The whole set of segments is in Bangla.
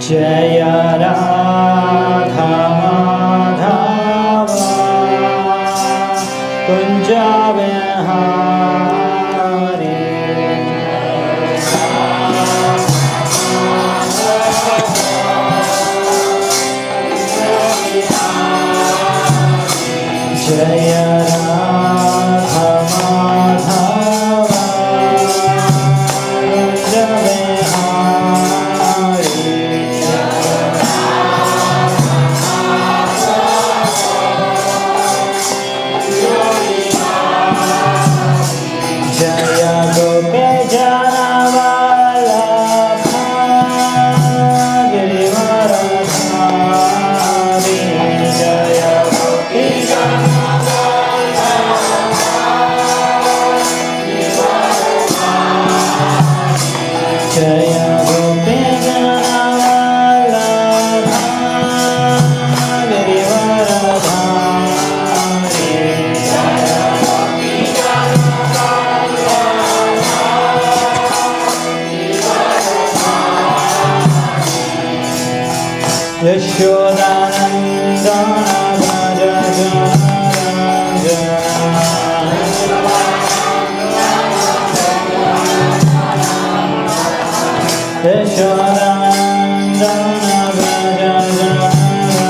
जय राधा माधव कुंज विहारी जय राधा माधव कुंज विहारी जय गोपी जनवल्लभ गिरिवरधारी जय गोपी जय गोपी जनवल्लभ गिरिवरधारी यशोदानन्दन भज जनरञ्जन यशोदानन्दन भज जनरञ्जन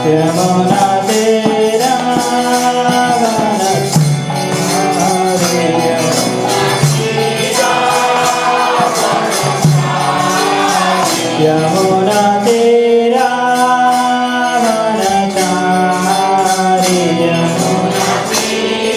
यमुना तेरा यमुना तेरा वनचारी यमुना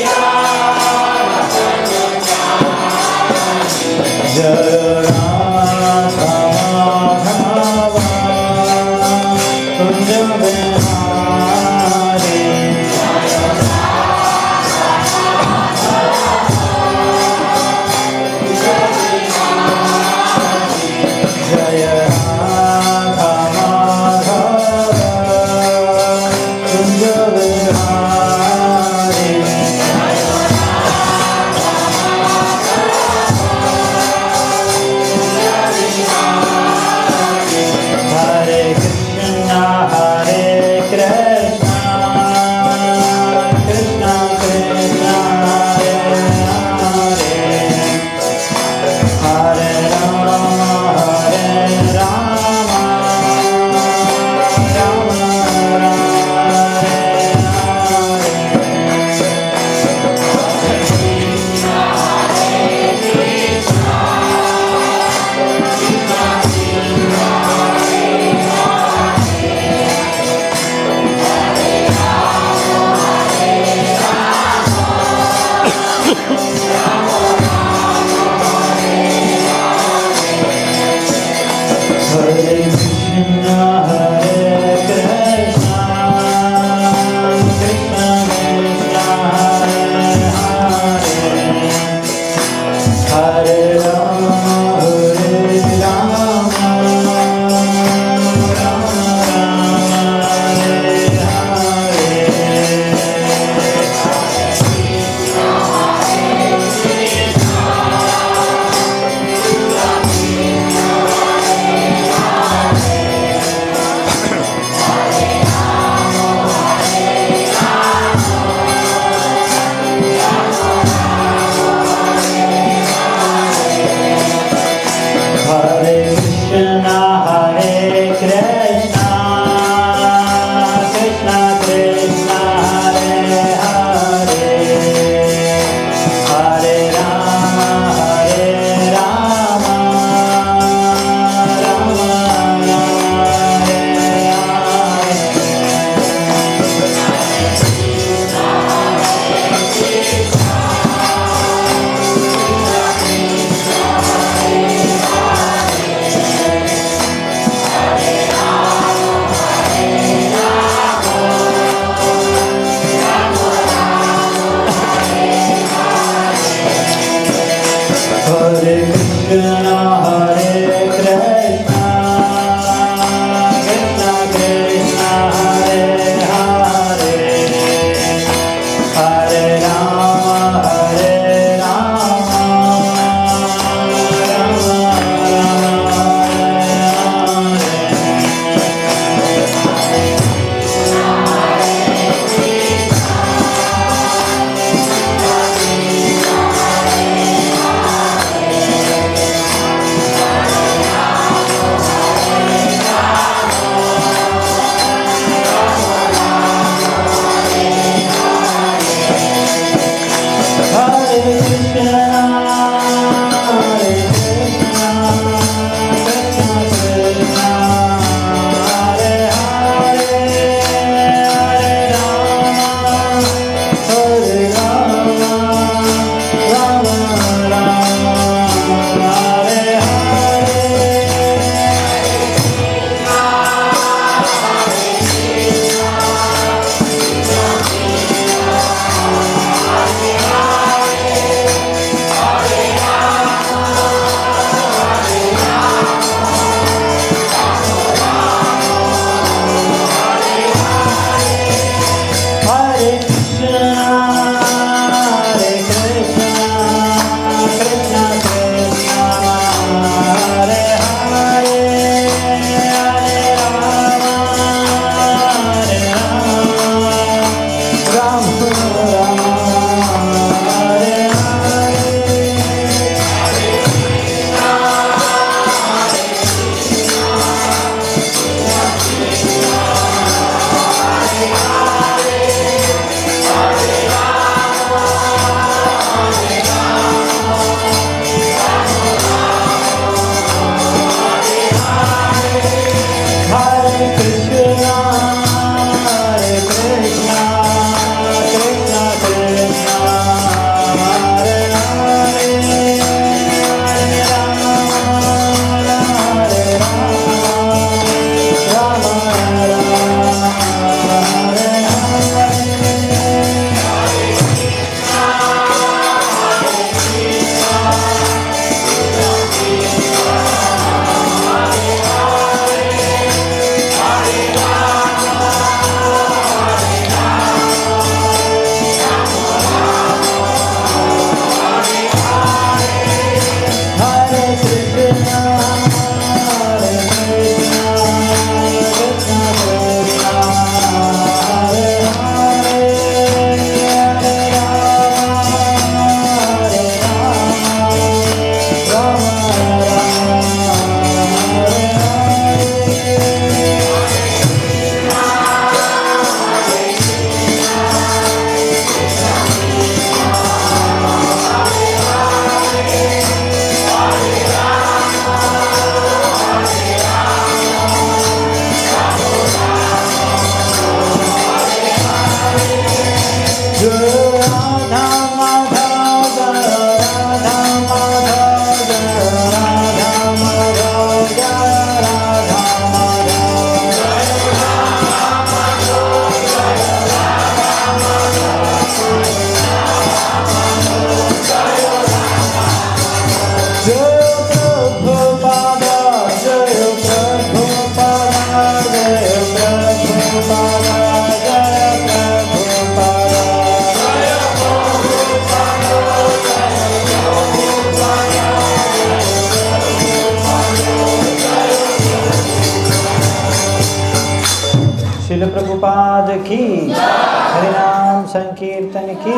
शिल प्रभुपाद की हरिनाम संकीर्तन की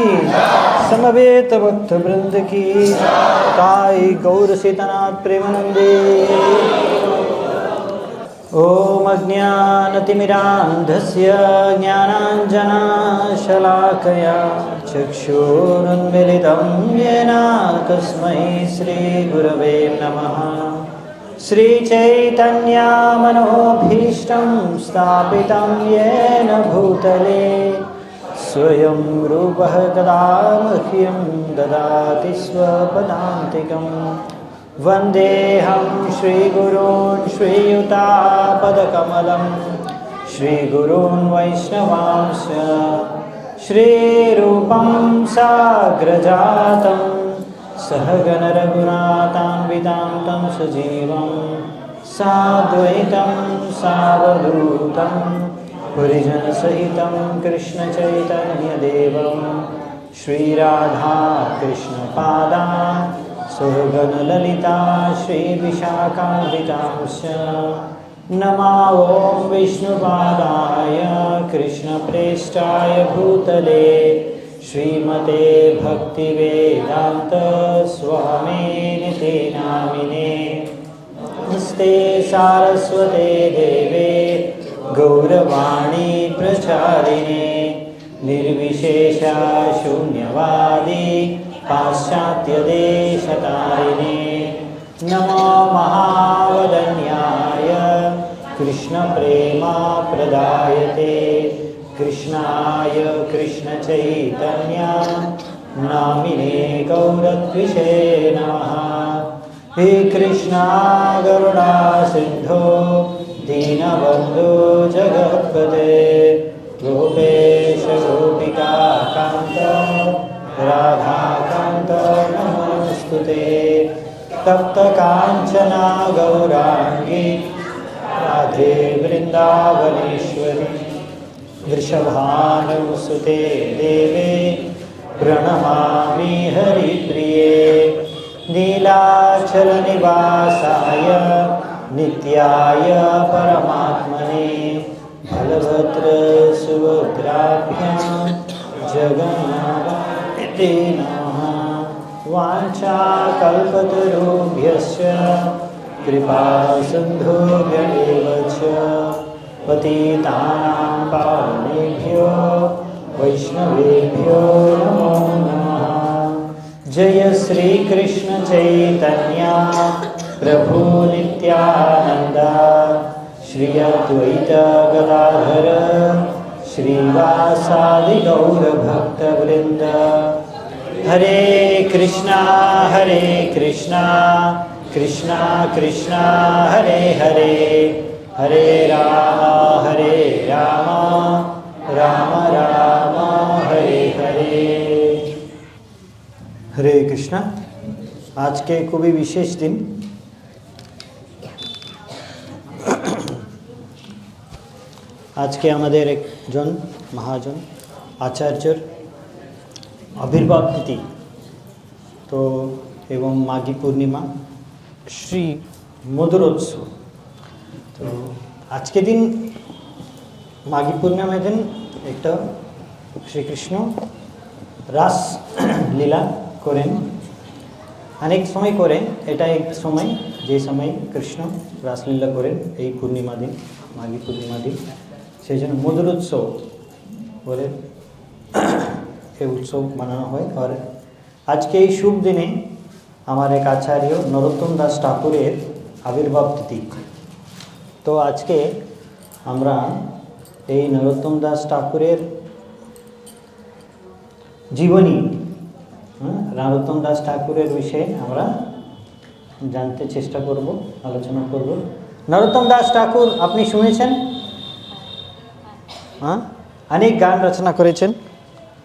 समवेत भक्त वृंद की ताई गौर सीतनाथ प्रेमानंदे। ओम अज्ञानतिमिरान्धस्य ज्ञानाञ्जनशलाकया चक्षुरुन्मीलितं येन तस्मै श्रीगुरवे नमः। श्रीचैतन्यमनोभीष्टं स्थापितं येन भूतले स्वयं रूपः कदा मह्यं ददाति स्वपदान्तिकम्। वन्देऽहं श्रीगुरून् श्रीयुतापदकमलं श्रीगुरून् वैष्णवांश्च श्रीरूपं साग्रजातं सहगणरघुनाथान्वितां तं सजीवं साद्वैतं सावधूतं परिजनसहितं कृष्णचैतन्यदेवं श्रीराधा कृष्णपादान् सुरगणललिता श्रीविशाखान्वितांश्च नमो ॐ विष्णुपादाय कृष्णप्रेष्ठाय भूतले श्रीमते भक्तिवेदान्त स्वामिनिति नामिने। नमस्ते सारस्वते देवे गौरवाणी प्रचारिणे निर्विशेषा शून्यवादी पाश्चात्यदेशतारिणे नमो महावदन्याय कृष्णप्रेमाप्रदायते कृष्णाय कृष्णचैतन्य नामिने गौरद्विषे नमः। हे कृष्णा करुणा सिन्धो दीनबन्धो जगत्पते गोपेश गोपिका कान्त राधाकान्त नमोऽस्तुते। तप्त काञ्चना गौराङ्गी राधे वृन्दावनेश्वरी वृषभानुसुते देवे प्रणमामि हरिप्रिये। नीलाचलनिवासाय नित्याय परमात्मने बलभद्रसुभद्राभ्यां जगन्नाथाय नमः। वाञ्छाकल्पतरुभ्यश्च कृपासिन्धुभ्येव च पतितानां पावनेभ्यो वैष्णवेभ्यो नमो नमः। जय श्री कृष्ण चैतन्य प्रभु नित्यानंद श्री अद्वैत गदाधर श्रीवासादि गौर भक्तवृंद। हरे कृष्णा कृष्णा कृष्णा हरे हरे हरे राम राम राम हरे हरे। हरे कृष्णा। आज के খুবই বিশেষ দিন। আজকে আমাদের একজন মহাজন আচার্যর আবির্ভাব তিথি তো এবং মাঘী পূর্ণিমা শ্রী মধুরোৎসব। তো আজকে দিন মাঘী পূর্ণিমার দিন একটা শ্রীকৃষ্ণ রাস লীলা করেন। অনেক সময় করেন, এটা এক সময় যে সময় কৃষ্ণ রাসলীলা করেন এই পূর্ণিমা দিন, মাঘী পূর্ণিমা দিন, সেই জন্য মধুরোৎসব বলে এই উৎসব মানানো হয়। আর আজকে এই শুভ দিনে আমার এক আচার্য নরোত্তম দাস ঠাকুরের আবির্ভাব তিথি। তো আজকে আমরা এই নরোত্তম দাস ঠাকুরের জীবনী, নরোত্তম দাস ঠাকুরের বিষয়ে আমরা জানতে চেষ্টা করব, আলোচনা করব। নরোত্তম দাস ঠাকুর আপনি শুনেছেন? অনেক গান রচনা করেছেন।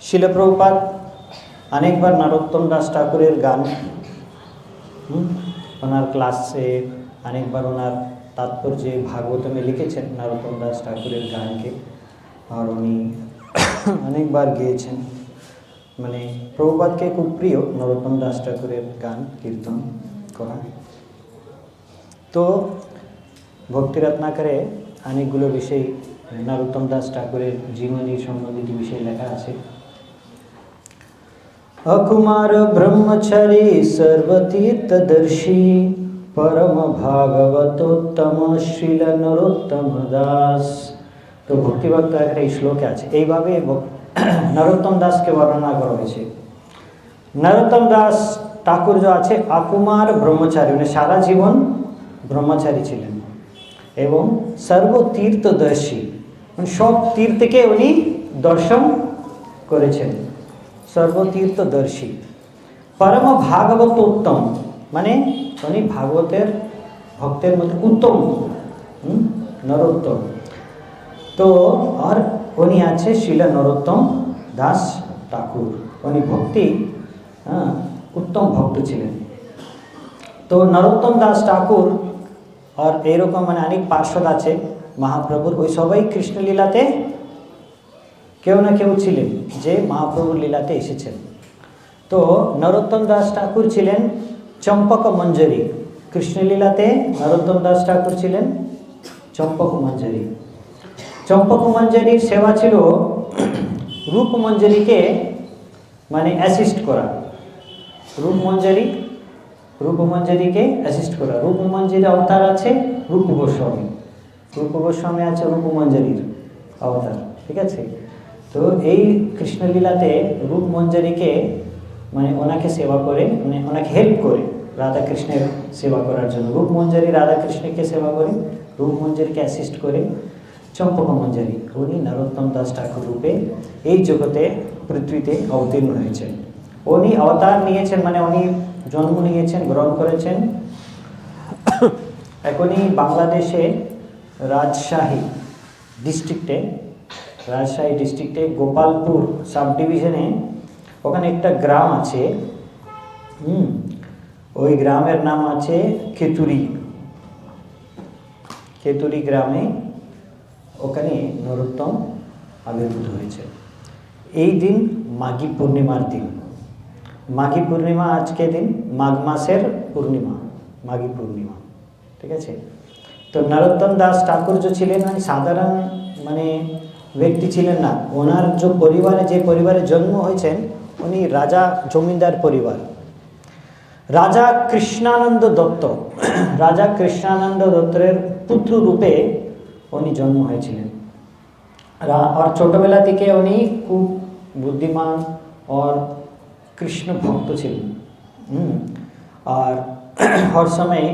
শিল প্রভুপাদ অনেকবার নরোত্তম দাস ঠাকুরের গান ওনার ক্লাসে, অনেকবার ওনার তাৎপর্যে ভাগবতমে লিখেছেন নরোত্তম দাস ঠাকুরের গানকে, আর উনি অনেকবার গেয়েছেন। মানে প্রভুপাদকে খুব প্রিয় নরোত্তম দাস ঠাকুরের গান কীর্তন করা। তো ভক্তি রত্নাকরে অনেকগুলো বিষয় নরোত্তম দাস ঠাকুরের জীবনী সম্বন্ধিত বিষয় লেখা আছে। अकुमार ब्रह्मचारी सर्वतीर्थदर्शी परम भागवतोत्तम श्रील नरोत्तम दास। तो भक्ति भक्त একটা এই শ্লোকে আছে, এইভাবে নরোত্তম দাসকে বর্ণনা করা হয়েছে। নরোত্তম দাস ঠাকুর যে আছে আকুমার ব্রহ্মচারী, মানে সারা জীবন ব্রহ্মচারী ছিলেন এবং সর্বতীর্থদর্শী, মানে সব তীর্থকে উনি দর্শন করেছেন। সর্বতীর্থদর্শী, পরম ভাগবতোত্তম, মানে উনি ভাগবতের ভক্তের মধ্যে উত্তম, নরোত্তম। তো আর উনি আছে শিল নরোত্তম দাস ঠাকুর, উনি ভক্তি উত্তম ভক্ত ছিলেন। তো নরোত্তম দাস ঠাকুর আর এইরকম মানে অনেক পার্ষদ আছে মহাপ্রভুর, ওই সবাই কৃষ্ণলীলাতে কেউ না কেউ ছিলেন যে মহাপ্রভুর লীলাতে এসেছেন। তো নরোত্তম দাস ঠাকুর ছিলেন চম্পক মঞ্জরি। কৃষ্ণলীলাতে নরোত্তম দাস ঠাকুর ছিলেন চম্পক মঞ্জরি। চম্পক মঞ্জরির সেবা ছিল রূপমঞ্জরিকে মানে অ্যাসিস্ট করা। রূপমঞ্জরিকে অ্যাসিস্ট করা। রূপমঞ্জরির অবতার আছে রূপ গোস্বামী, রূপ গোস্বামী আছে রূপমঞ্জরির অবতার, ঠিক আছে। তো এই কৃষ্ণলীলাতে রূপমঞ্জরিকে মানে ওনাকে সেবা করে, মানে ওনাকে হেল্প করে রাধা কৃষ্ণের সেবা করার জন্য। রূপমঞ্জারি রাধা কৃষ্ণকে সেবা করে, রূপমঞ্জারিকে অ্যাসিস্ট করে। চম্পক মঞ্জারি উনি নরোত্তম দাস ঠাকুর রূপে এই জগতে পৃথিবীতে অবতীর্ণ হয়েছেন। উনি অবতার নিয়েছেন, মানে উনি জন্ম নিয়েছেন, গ্রহণ করেছেন এখনই বাংলাদেশে রাজশাহী ডিস্ট্রিক্টে গোপালপুর সাব ডিভিশনে ওখানে একটা গ্রাম আছে, ওই গ্রামের নাম আছে কেতুরি গ্রামে ওখানে নরোত্তম আবির্ভূত হয়েছে। এই দিন মাঘী পূর্ণিমার দিন। মাঘী পূর্ণিমা আজকে দিন, মাঘ মাসের পূর্ণিমা, মাঘী পূর্ণিমা, ঠিক আছে। তো নরোত্তম দাস ঠাকুর যে ছিলেন সাধারণ মানে ব্যক্তি ছিলেন না। ওনার যে পরিবারে জন্ম হয়েছেন উনি রাজা জমিদার পরিবার। রাজা কৃষ্ণানন্দ দত্তের পুত্র রূপে উনি জন্ম হয়েছিলেন। আর ছোটবেলা থেকে উনি খুব বুদ্ধিমান আর কৃষ্ণ ভক্ত ছিলেন। আর হর সময়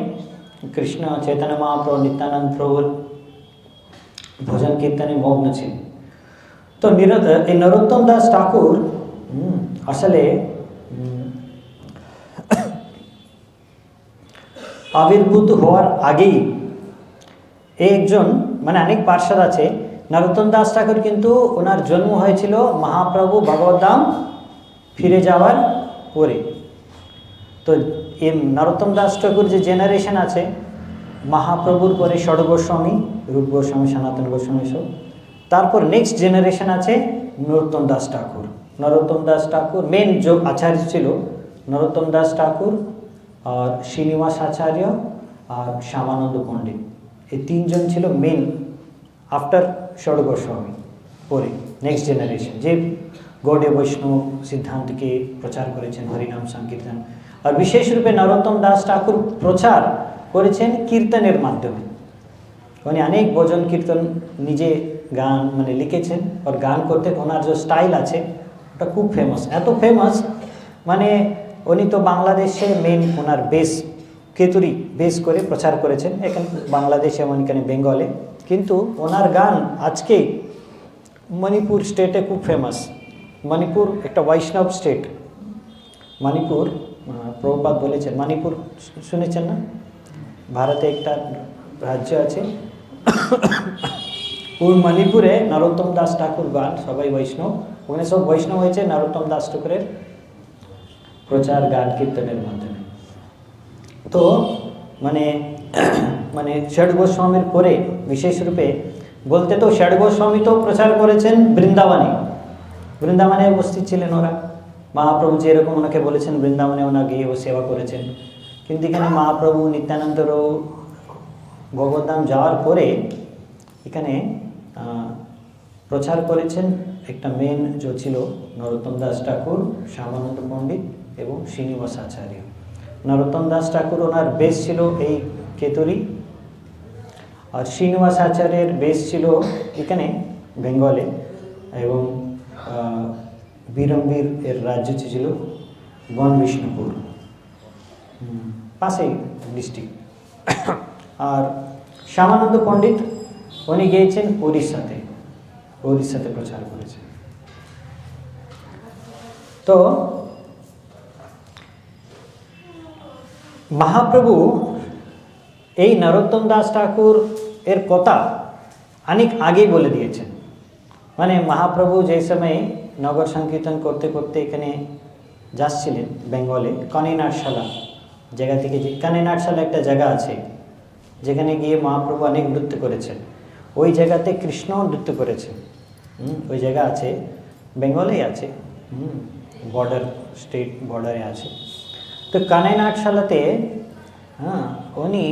কৃষ্ণ চৈতন্য মহাপ্রভু, নিত্যানন্দ প্রভুর ভজন কীর্তনে মগ্ন ছিলেন। তো এই নরোত্তম দাস ঠাকুর আসলে আবির্ভূত হওয়ার আগেই একজন মানে অনেক পার্ষদ আছে। নরোত্তম দাস ঠাকুর কিন্তু ওনার জন্ম হয়েছিল মহাপ্রভু ভগবদ্ধাম ফিরে যাওয়ার পরে। তো এই নরোত্তম দাস ঠাকুর যে জেনারেশন আছে মহাপ্রভুর পরে ষড় গোস্বামী, রূপ গোস্বামী, সনাতন গোস্বামী সব। তারপর নেক্সট জেনারেশন আছে নরোত্তম দাস ঠাকুর মেন যে আচার্য ছিল নরোত্তম দাস ঠাকুর আর শ্রীনিবাস আচার্য আর শ্যামানন্দ পণ্ডিত। এই তিনজন ছিল মেন আফটার ষড় গোস্বামী পরে নেক্সট জেনারেশন, যে গৌড়ীয় বৈষ্ণব সিদ্ধান্তকে প্রচার করেছেন, হরিনাম সংকীর্তন। আর বিশেষ রূপে নরোত্তম দাস ঠাকুর প্রচার করেছেন কীর্তনের মাধ্যমে। উনি অনেক ভজন কীর্তন নিজে গান মানে লিখেছেন, আর গান করতে ওনার যে স্টাইল আছে ওটা খুব ফেমাস, এত ফেমাস মানে উনি তো বাংলাদেশে মেন ওনার কেতুরি বেস করে প্রচার করেছেন এখানে বাংলাদেশে, এখানে বেঙ্গলে। কিন্তু ওনার গান আজকে মণিপুর স্টেটে খুব ফেমাস। মণিপুর একটা বৈষ্ণব স্টেট, মণিপুর প্রভুপাদ বলেছেন, মণিপুর শুনেছেন না? ভারতে একটা রাজ্য আছে, ওই মণিপুরে নরোত্তম দাস ঠাকুর গান, সবাই বৈষ্ণব, ওখানে সব বৈষ্ণব হয়েছে নরোত্তম দাস ঠাকুরের প্রচার গান কীর্তনের মাধ্যমে। তো মানে ষড় গোস্বামীর পরে বিশেষ রূপে বলতে তো ষড় গোস্বামী তো প্রচার করেছেন বৃন্দাবনে উপস্থিত ছিলেন ওরা। মহাপ্রভু যেরকম ওনাকে বলেছেন বৃন্দাবনে ওনা গিয়ে ও সেবা করেছেন। কিন্তু এখানে মহাপ্রভু নিত্যানন্দরও ভগবদ্ধাম যাওয়ার পরে এখানে প্রচার করেছেন একটা মেন যে ছিল নরোত্তম দাস ঠাকুর, শ্যামানন্দ পণ্ডিত এবং শ্রীনিবাস আচার্য। নরোত্তম দাস ঠাকুর ওনার বেস ছিল এই কেতুরি, আর শ্রীনিবাস আচার্যের বেস ছিল এখানে বেঙ্গলে, এবং বীরম্বীর এর রাজ্য ছিল গণ বিষ্ণুপুর, পাশেই ডিস্ট্রিক্ট। আর শ্যামানন্দ পণ্ডিত উনি গিয়েছেন ওড়িশাতে প্রচার করেছেন। তো মহাপ্রভু এই নরোত্তম দাস ঠাকুর এর কথা অনেক আগেই বলে দিয়েছেন। মানে মহাপ্রভু যে সময় নগর সংকীর্তন করতে করতে এখানে যাচ্ছিলেন বেঙ্গলে, কানিনাটশালা জায়গা থেকে, যে কানিনাটশালা একটা জায়গা আছে যেখানে গিয়ে মহাপ্রভু অনেক নৃত্য করেছেন। ওই জায়গাতে কৃষ্ণ নৃত্য করেছেন। ওই জায়গা আছে বেঙ্গলেই আছে, স্টেট বর্ডারে আছে। তো কানাইনাটশালাতে উনি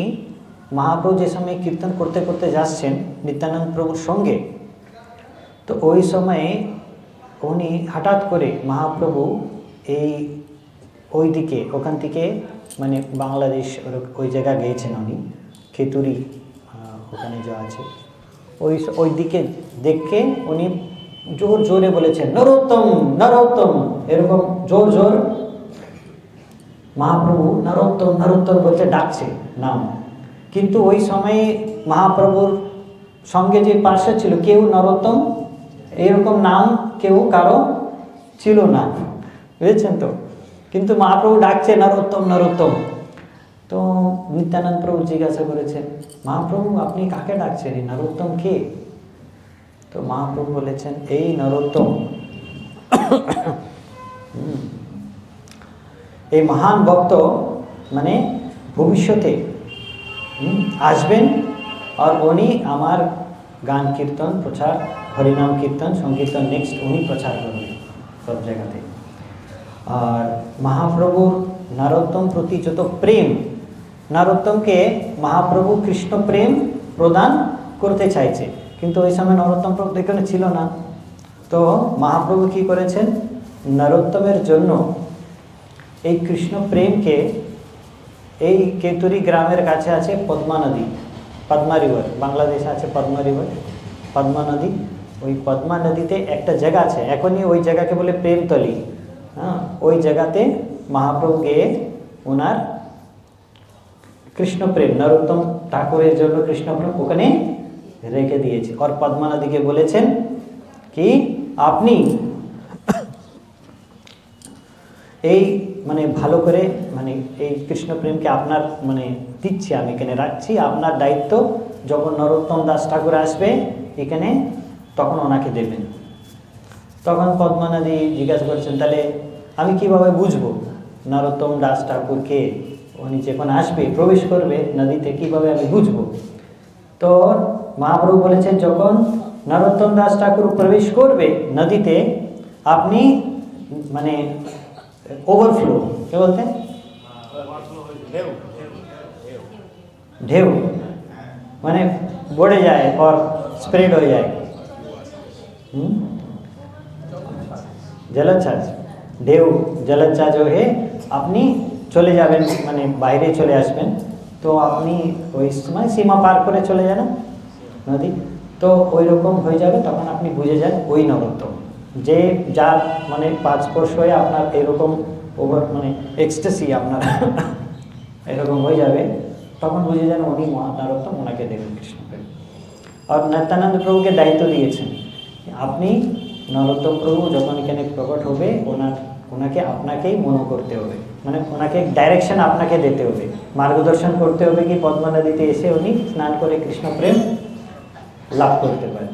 মহাপ্রভু যে সময় কীর্তন করতে করতে যাচ্ছেন নিত্যানন্দ প্রভুর সঙ্গে, তো ওই সময়ে উনি হঠাৎ করে মহাপ্রভু ওখান থেকে মানে বাংলাদেশ ওই জায়গা গিয়েছেন উনি, খেতুরি ওখানে যা আছে ওই দিকে দেখে উনি জোরে বলেছেন নরোত্তম, এরকম জোর মহাপ্রভু নরোত্তম নরোত্তম বলতে ডাকছে নাম, কিন্তু ওই সময়ে মহাপ্রভুর সঙ্গে যে পার্শ্বদ ছিল কেউ নরোত্তম এরকম নাম কেউ কারো ছিল না, বুঝেছেন তো। কিন্তু মহাপ্রভু ডাকছে নরোত্তম নরোত্তম। তো নিত্যানন্দ প্রভু জিজ্ঞাসা করেছেন, মহাপ্রভু আপনি কাকে ডাকছেন, এই নরোত্তম কে? তো মহাপ্রভু বলেছেন, এই নরোত্তম এই মহান ভক্ত মানে ভবিষ্যতে আসবেন, আর উনি আমার গান কীর্তন প্রচার, হরিনাম কীর্তন সংকীর্তন নেক্সট উনি প্রচার করবেন সব জায়গাতে। আর মহাপ্রভুর নরোত্তম প্রতি যত প্রেম, নরোত্তমকে মহাপ্রভু কৃষ্ণ প্রেম প্রদান করতে চাইছে, কিন্তু ওই সময় নরোত্তম প্রভু এখানে ছিল না। তো মহাপ্রভু কি করেছেন, নরোত্তমের জন্য এই কৃষ্ণ প্রেমকে, এই কেতুরি গ্রামের কাছে আছে পদ্মা নদী, পদ্মা রিভার, বাংলাদেশে আছে পদ্মা রিভার, পদ্মা নদী, ওই পদ্মা নদীতে একটা জায়গা আছে, এখনই ওই জায়গাকে বলে প্রেমতলি। হ্যাঁ, ওই জায়গাতে মহাপ্রভু গিয়ে ওনার কৃষ্ণ প্রেম, নরোত্তম ঠাকুরের জন্য কৃষ্ণ প্রেম ওখানে রেখে দিয়েছে। আর পদ্মা নদীকে বলেছেন কি, আপনি এই মানে ভালো করে মানে এই কৃষ্ণ প্রেমকে আপনার মানে দিচ্ছি, আমি এখানে রাখছি, আপনার দায়িত্ব, যখন নরোত্তম দাস ঠাকুর আসবে এখানে তখন ওনাকে দেবেন। তখন পদ্মা নদী জিজ্ঞাসা করছেন, তাহলে আমি কিভাবে বুঝবো নরোত্তম দাস ঠাকুরকে, উনি যখন আসবে প্রবেশ করবে নদীতে, কিভাবে আমি বুঝবো? তো মহাপ্রভু বলেছেন, যখন নরোত্তম দাস ঠাকুর প্রবেশ করবে নদীতে, আপনি মানে ওভারফ্লো, কে বলতে, ঢেউ মানে बढ़े যায় और স্প্রেড হয়ে যায়, জলোচ্ছ্বাস, ঢেউ জলোচ্ছ্বাস হয়ে আপনি চলে যাবেন, মানে বাইরে চলে আসবেন। তো আপনি ওই সময় সীমা পার করে চলে যান নদী, তো ওই রকম হয়ে যাবে, তখন আপনি বুঝে যান ওই নরোত্তম, যে যার মানে পাঁচ স্পর্শ হয়ে আপনার এরকম ওভার মানে এক্সটেসি আপনার এরকম হয়ে যাবে, তখন বুঝে যান উনি নরোত্তম, ওনাকে দেবেন কৃষ্ণ প্রেম। আর নিত্যানন্দ প্রভুকে দায়িত্ব দিয়েছেন, আপনি নরোত্তম প্রভু যখন এখানে প্রকট হবে, ওনাকে আপনাকেই মনে করতে হবে, মানে ওনাকে ডাইরেকশন আপনাকে দিতে হবে, মার্গদর্শন করতে হবে কি পদ্মা নদীতে এসে উনি স্নান করে কৃষ্ণ প্রেম লাভ করতে পারেন।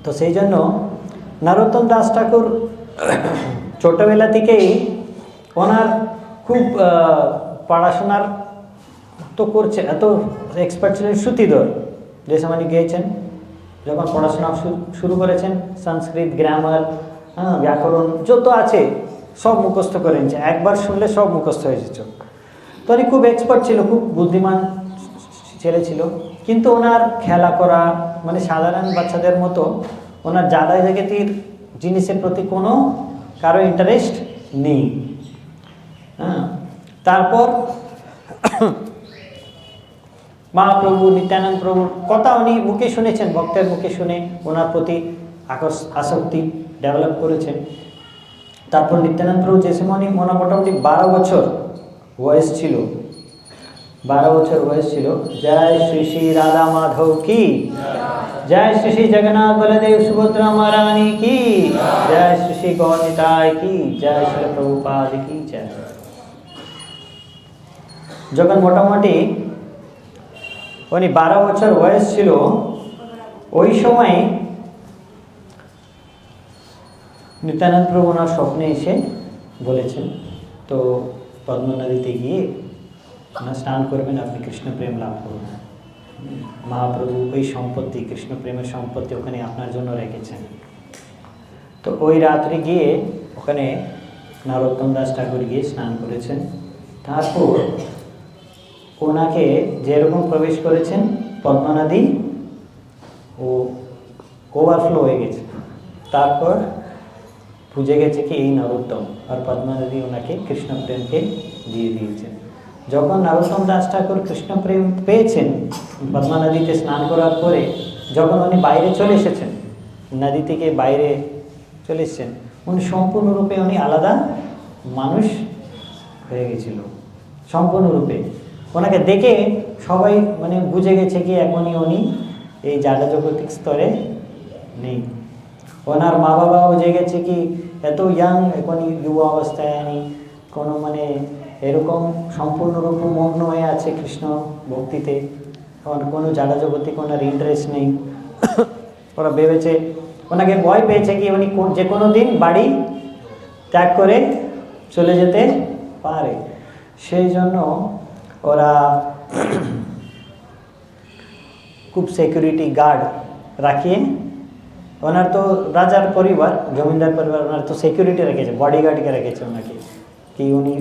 তো সেই জন্য নরোত্তম দাস ঠাকুর ছোটবেলা থেকেই ওনার খুব পড়াশোনার তো করছে, এত এক্সপার্ট ছিলেন। শ্রুতিধর যে সময় গিয়েছেন, যখন পড়াশোনা শুরু করেছেন, সংস্কৃত গ্রামার, হ্যাঁ, ব্যাকরণ যত আছে সব মুখস্থ করে নিয়েছে, একবার শুনলে সব মুখস্থ হয়ে যেত। তো উনি খুব এক্সপার্ট ছিল, খুব বুদ্ধিমান ছেলে ছিল, কিন্তু ওনার খেলা করা মানে সাধারণ বাচ্চাদের মতো ওনার জাদা জাগতির জিনিসের প্রতি কোনো কারো ইন্টারেস্ট নেই। হ্যাঁ, তারপর মহাপ্রভু নিত্যানন্দ প্রভুর কথা উনি মুখে শুনেছেন, ভক্তের মুখে শুনে ওনার প্রতি আসক্তি ডেভেলপ করেছেন। তারপর নিত্যানন্দ প্রভু যে সময় মোটামুটি 12 বছর বয়স ছিল, 12 বছর বয়স ছিল, জয় শ্রী শ্রী রাধা মাধব কি, জয় শ্রী শ্রী জগন্নাথ বলদেব সুভদ্রা মহারানী কি, জয় শ্রী শ্রী গৌরনিতাই কি, জয় শ্রী প্রভুপাদ কি জয়। যখন মোটামুটি উনি 12 বছর বয়স ছিল, ওই সময় নিত্যানন্দ প্রভু ওনার স্বপ্নে এসে বলেছেন, তো পদ্মা নদীতে গিয়ে ওনার স্নান করবেন, আপনি কৃষ্ণ প্রেম লাভ করবেন। মহাপ্রভু ওই সম্পত্তি, কৃষ্ণ প্রেমের সম্পত্তি ওখানে আপনার জন্য রেখেছেন। তো ওই রাত্রে গিয়ে ওখানে নরোত্তম দাস ঠাকুর গিয়ে স্নান করেছেন। তারপর ওনাকে যেরকম প্রবেশ করেছেন পদ্মা নদী ও ওভারফ্লো হয়ে গেছে। তারপর বুঝে গেছে কি এই নরোত্তম, আর পদ্মা নদী ওনাকে কৃষ্ণ প্রেমকে দিয়ে দিয়েছেন। যখন নরোত্তম দাস ঠাকুর কৃষ্ণ প্রেম পেয়েছেন পদ্মা নদীতে স্নান করার পরে, যখন উনি বাইরে চলে এসেছেন, নদী থেকে বাইরে চলে এসেছেন, উনি সম্পূর্ণরূপে উনি আলাদা মানুষ হয়ে গেছিল সম্পূর্ণরূপে। ওনাকে দেখে সবাই মানে বুঝে গেছে কি এখনই উনি এই জাডা জগতিক স্তরে নেই। ওনার মা বাবা বুঝে গেছে কি এত ইয়াং এখনই যুব অবস্থায় আনি কোনো মানে এরকম সম্পূর্ণরূপে মগ্ন হয়ে আছে কৃষ্ণ ভক্তিতে, ওর কোনো জাডা জগতিক ওনার ইন্টারেস্ট নেই। ওরা ভেবেছে, ওনাকে ভয় পেয়েছে কি উনি যে কোনো দিন বাড়ি ত্যাগ করে চলে যেতে পারে। সেই জন্য ওরা খুব সিকিউরিটি গার্ড রাখিয়ে, ওনার তো রাজার পরিবার, জমিদার পরিবার, ওনার তো সিকিউরিটি রেখেছে, বডিগার্ডকে রেখেছে ওনাকে কি উনি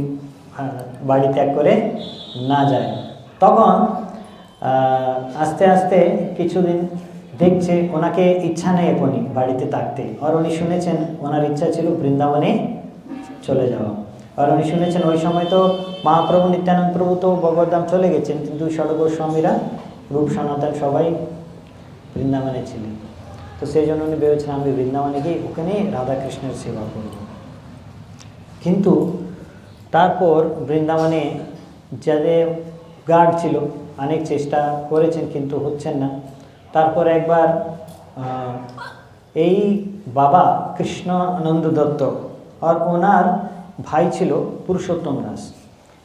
বাড়ি ত্যাগ করে না যায়। তখন আস্তে আস্তে কিছুদিন দেখছে ওনাকে ইচ্ছা নেই এখনই বাড়িতে থাকতে, আর উনি শুনেছেন ওনার ইচ্ছা ছিল বৃন্দাবনে চলে যাওয়া। আর উনি শুনেছেন ওই সময় তো মহাপ্রভু নিত্যানন্দ প্রভু তো ভগবদ্ধাম চলে গেছেন, কিন্তু ষড় গোস্বামীরা রূপ সনাতন সবাই বৃন্দাবনে ছিলেন। তো সেই জন্য উনি ভেবেছেন আমি বৃন্দাবনে গিয়ে ওখানে রাধাকৃষ্ণের সেবা করব। কিন্তু তারপর বৃন্দাবনে যাদের গার্ড ছিল অনেক চেষ্টা করেছেন কিন্তু হচ্ছেন না। তারপর একবার এই বাবা কৃষ্ণানন্দ দত্ত আর ওনার ভাই ছিল পুরুষোত্তম দাস,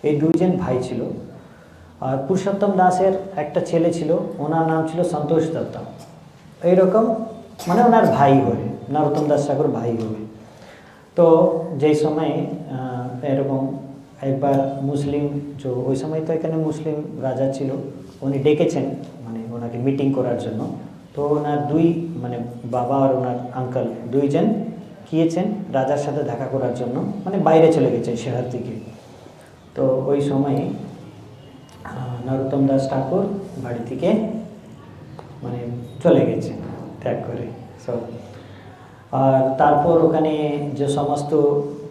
এই দুইজন ভাই ছিল। আর পুরুষোত্তম দাসের একটা ছেলে ছিল, ওনার নাম ছিল সন্তোষ দত্ত। এইরকম মানে ওনার ভাই হবে, নরোত্তম দাস ঠাকুর ভাই হবে। তো যেই সময় এরকম একবার মুসলিম যে ওই সময় তো এখানে মুসলিম রাজা ছিল, উনি ডেকেছেন মানে ওনাকে মিটিং করার জন্য। তো ওনার দুই মানে বাবা আর ওনার আঙ্কেল দুইজন গিয়েছেন রাজার সাথে দেখা করার জন্য, মানে বাইরে চলে গেছেন শহর থেকে। তো ওই সময় নরোত্তম দাস ঠাকুর বাড়ি থেকে মানে চলে গেছেন ত্যাগ করে সব। আর তারপর ওখানে যে সমস্ত,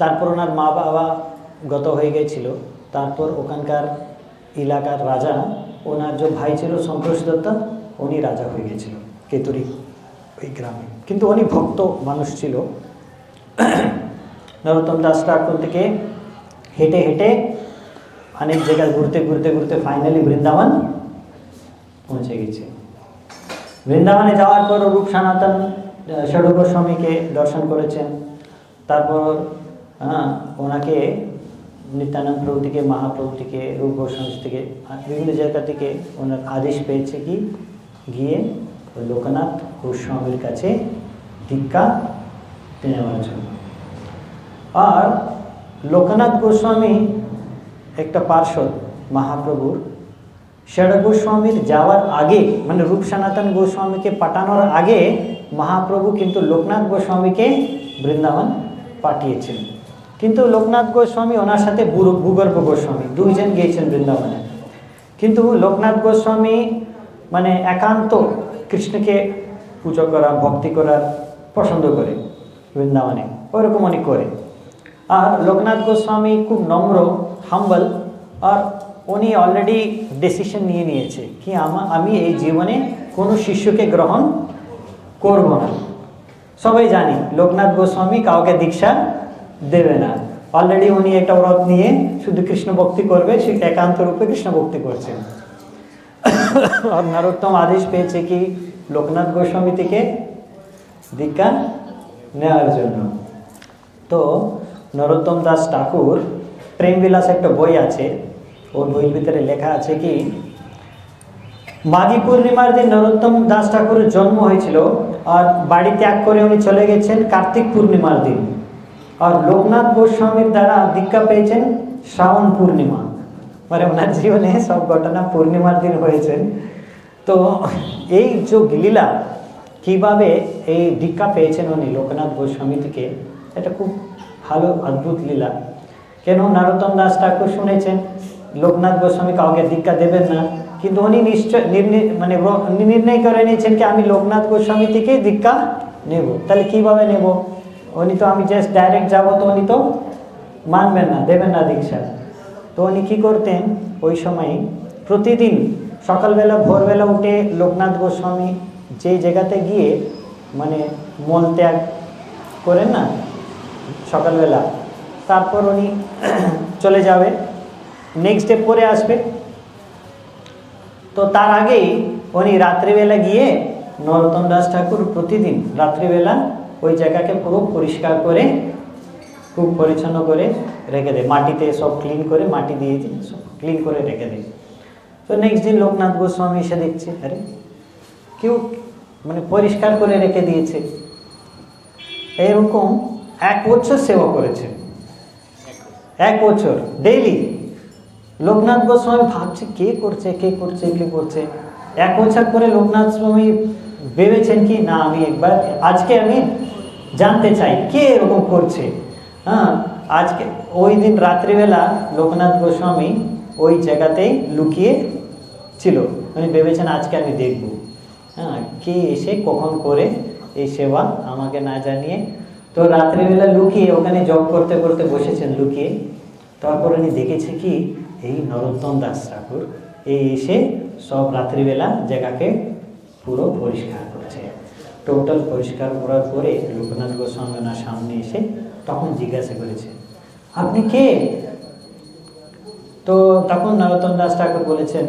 তারপর ওনার মা বাবা গত হয়ে গেছিল। তারপর ওখানকার এলাকার রাজা, ওনার যে ভাই ছিল সন্তোষ দত্ত, উনি রাজা হয়ে গেছিল কেতুরি ওই গ্রামে। কিন্তু উনি ভক্ত মানুষ ছিল। নরোত্তম দাস ঠাকুর থেকে হেঁটে হেঁটে অনেক জায়গায় ঘুরতে ঘুরতে ঘুরতে ফাইনালি বৃন্দাবন পৌঁছে গেছে। বৃন্দাবনে যাওয়ার পর রূপ সনাতন ষড় গোস্বামীকে দর্শন করেছেন। তারপর ওনাকে নিত্যানন্দ প্রভু থেকে, মহাপ্রভু থেকে, রূপ গোস্বামী থেকে, বিভিন্ন জায়গা থেকে ওনার আদেশ পেয়েছে কি গিয়ে লোকনাথ গোস্বামীর কাছে দীক্ষা নেওয়ার জন্য। আর লোকনাথ গোস্বামী একটা পার্ষদ মহাপ্রভুর। ষড় গোস্বামীর যাওয়ার আগে মানে রূপ সনাতন গোস্বামীকে পাঠানোর আগে মহাপ্রভু কিন্তু লোকনাথ গোস্বামীকে বৃন্দাবন পাঠিয়েছেন। কিন্তু লোকনাথ গোস্বামী ওনার সাথে ভূগর্ভ গোস্বামী দুইজন গিয়েছেন বৃন্দাবনে। কিন্তু লোকনাথ গোস্বামী মানে একান্ত কৃষ্ণকে পুজো করা, ভক্তি করার পছন্দ করে বৃন্দাবনে, ওইরকম উনি করে। আর লোকনাথ গোস্বামী খুব নম্র, হাম্বল, আর উনি অলরেডি ডিসিশন নিয়ে নিয়েছে কি আমি এই জীবনে কোনো শিষ্যকে গ্রহণ করব না। সবাই জানি লোকনাথ গোস্বামী কাউকে দীক্ষা দেবে না। অলরেডি উনি একটা ব্রত নিয়ে শুধু কৃষ্ণ ভক্তি করবে, সে একান্ত রূপে কৃষ্ণ ভক্তি করছেন। আর নরোত্তম আদেশ পেয়েছে কি লোকনাথ গোস্বামী থেকে দীক্ষা নেওয়ার জন্য। তো নরোত্তম দাস ঠাকুর প্রেম বিলাস একটা বই আছে, ওর বইয়ের ভিতরে লেখা আছে কি মাঘী পূর্ণিমার দিন নরোত্তম দাস ঠাকুরের জন্ম হয়েছিল, আর বাড়ি ত্যাগ করে উনি চলে গেছেন কার্তিক পূর্ণিমার দিন। আর লোকনাথ গোস্বামীর দ্বারা দীক্ষা পেয়েছেন শ্রাবণ পূর্ণিমা, মানে ওনার জীবনে সব ঘটনা পূর্ণিমার দিন হয়েছেন। তো এই যে লীলা কিভাবে এই দীক্ষা পেয়েছেন উনি লোকনাথ গোস্বামী থেকে, এটা খুব ভালো অদ্ভুত লীলা। কেন নরোত্তম দাস ঠাকুর শুনেছেন লোকনাথ গোস্বামী কাউকে দীক্ষা দেবেন না, কিন্তু উনি নিশ্চয় নির্ণয় করে নিয়েছেন কি আমি লোকনাথ গোস্বামী থেকেই দীক্ষা নেব। তাহলে কিভাবে নেব? উনি তো আমি জাস্ট ডাইরেক্ট যাব তো উনি তো মানবেন না, দেবেন না দীক্ষা। তো উনি কী করতেন ওই সময় প্রতিদিন সকালবেলা ভোরবেলা উঠে লোকনাথ গোস্বামী যেই জায়গাতে গিয়ে মানে মল ত্যাগ করেন না সকালবেলা, তারপর উনি চলে যাবে, নেক্সট ডে পরে আসবে। তো তার আগেই উনি রাত্রিবেলা গিয়ে নরোত্তম দাস ঠাকুর প্রতিদিন রাত্রিবেলা ওই জায়গাকে পুরো পরিষ্কার করে খুব পরিচ্ছন্ন করে রেখে দেয়, মাটিতে সব ক্লিন করে, মাটি দিয়ে সব ক্লিন করে রেখে দেয়। তো নেক্সট দিন লোকনাথ গোস্বামী এসে দেখছে, আরে কেউ মানে পরিষ্কার করে রেখে দিয়েছে। এরকম 1 বছর সেবা করেছে, 1 বছর ডেইলি। লোকনাথ গোস্বামী ভাবছে কে করছে কে করছে কে করছে। 1 বছর পরে লোকনাথ স্বামী ভেবেছেন কি না, আমি একবার আজকে আমি জানতে চাই কে এরকম করছে। হ্যাঁ, আজকে ওই দিন রাত্রিবেলা লোকনাথ গোস্বামী ওই জায়গাতেই লুকিয়ে ছিল, উনি ভেবেছেন আজকে আমি দেখব হ্যাঁ কে এসে কখন করে এই সেবা আমাকে না জানিয়ে। তো রাত্রিবেলা লুকিয়ে ওখানে জব করতে করতে বসেছেন লুকিয়ে। তারপর উনি দেখেছে কি এই নরোত্তম দাস ঠাকুর এই এসে সব রাত্রিবেলা জায়গাকে পুরো পরিষ্কার করছে। টোটাল পরিষ্কার করার পরে লোকনাথ গোস্বামী ওনার সামনে এসে তখন জিজ্ঞাসা করেছে আপনি কে? তো তখন নরোত্তম দাস ঠাকুর বলেছেন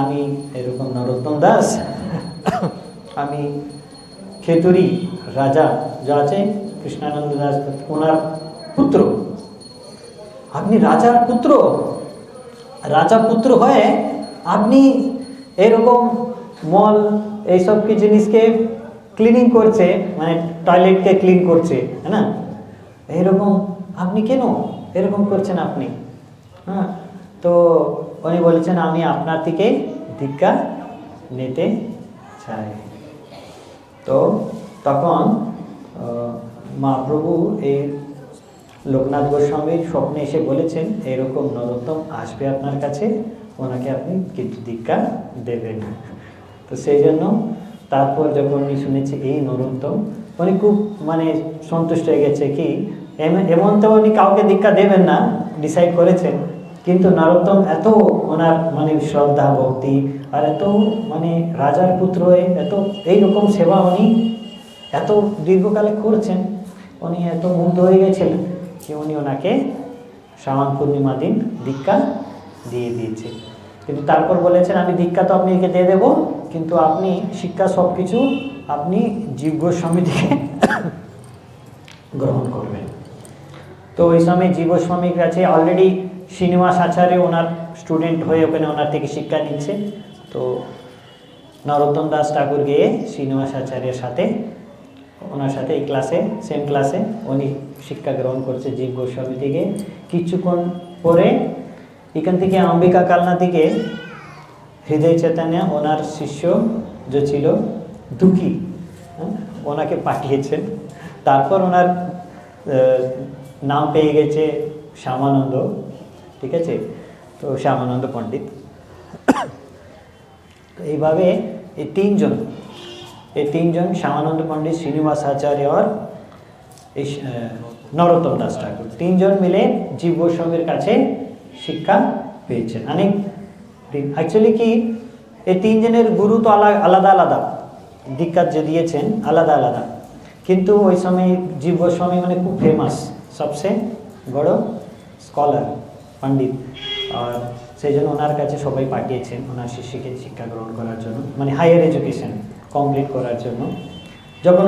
আমি এরকম নরোত্তম দাস, আমি খেতুরি রাজা যা আছে কৃষ্ণানন্দ দাস ওনার পুত্র। আপনি রাজার পুত্র? রাজা পুত্র হয়ে আপনি এরকম মল এইসব কি জিনিসকে ক্লিনিং করছে, মানে টয়লেটকে ক্লিন করছে, হ্যাঁ না? এরকম আপনি কেন এরকম করছেন আপনি? হ্যাঁ, তো উনি বলেছেন আমি আপনার থেকে দীক্ষা নিতে চাই। তো তখন মহাপ্রভু এই লোকনাথ গোস্বামীর স্বপ্নে এসে বলেছেন এরকম নরোত্তম আসবে আপনার কাছে, ওনাকে আপনি কিছু দীক্ষা দেবেন। তো সেই জন্য তারপর যখন উনি শুনেছে এই নরোত্তম, উনি খুব মানে সন্তুষ্ট হয়ে গেছে কি এমন তো উনি কাউকে দীক্ষা দেবেন না ডিসাইড করেছেন, কিন্তু নরোত্তম এত ওনার মানে শ্রদ্ধা ভক্তি আর এত মানে রাজার পুত্র হয়ে এত এইরকম সেবা উনি এত দীর্ঘকালে করছেন, উনি এত মুগ্ধ হয়ে গেছিলেন যে উনি ওনাকে শ্রাবণ পূর্ণিমা দিন দীক্ষা দিয়ে দিয়েছে। কিন্তু তারপর বলেছেন আমি দীক্ষা তো আপনাকে দিয়ে দেবো, কিন্তু আপনি শিক্ষা সব কিছু আপনি জীব গোস্বামী থেকে গ্রহণ করবেন। তো ওই সময় জীব গোস্বামীর কাছে অলরেডি শ্রীনিবাস আচার্য ওনার স্টুডেন্ট হয়ে ওখানে ওনার থেকে শিক্ষা নিচ্ছে। তো নরোত্তম দাস ঠাকুর গিয়ে শ্রীনিবাস আচার্যের সাথে ওনার সাথে এই ক্লাসে সেম ক্লাসে উনি শিক্ষা গ্রহণ করছে জীব গোস্বামী থেকে। কিছুক্ষণ পরে এখান থেকে অম্বিকা কালনা থেকে হৃদয় চৈতন্য ওনার শিষ্য যে ছিল দুঃখী ওনাকে পাঠিয়েছেন। তারপর ওনার নাম পেয়ে গেছে শ্যামানন্দ, ঠিক আছে, তো শ্যামানন্দ পণ্ডিত। তো এইভাবে এই তিনজন শ্যামানন্দ পণ্ডিত, শ্রীনিবাস আচার্য আর এই নরোত্তম দাস ঠাকুর তিনজন মিলে জীব গোস্বামীর কাছে শিক্ষা পেয়েছেন অনেক দিন। অ্যাকচুয়ালি কি এই তিনজনের গুরু তো আলাদা আলাদা দীক্ষা যে দিয়েছেন আলাদা আলাদা, কিন্তু ওই সময় জীব গোস্বামী মানে খুব ফেমাস, সবচেয়ে বড় স্কলার পণ্ডিত, আর সেই জন্য ওনার কাছে সবাই পাঠিয়েছেন ওনার শিষ্যকে শিক্ষা গ্রহণ করার জন্য, মানে হায়ার এডুকেশন কমপ্লিট করার জন্য। যখন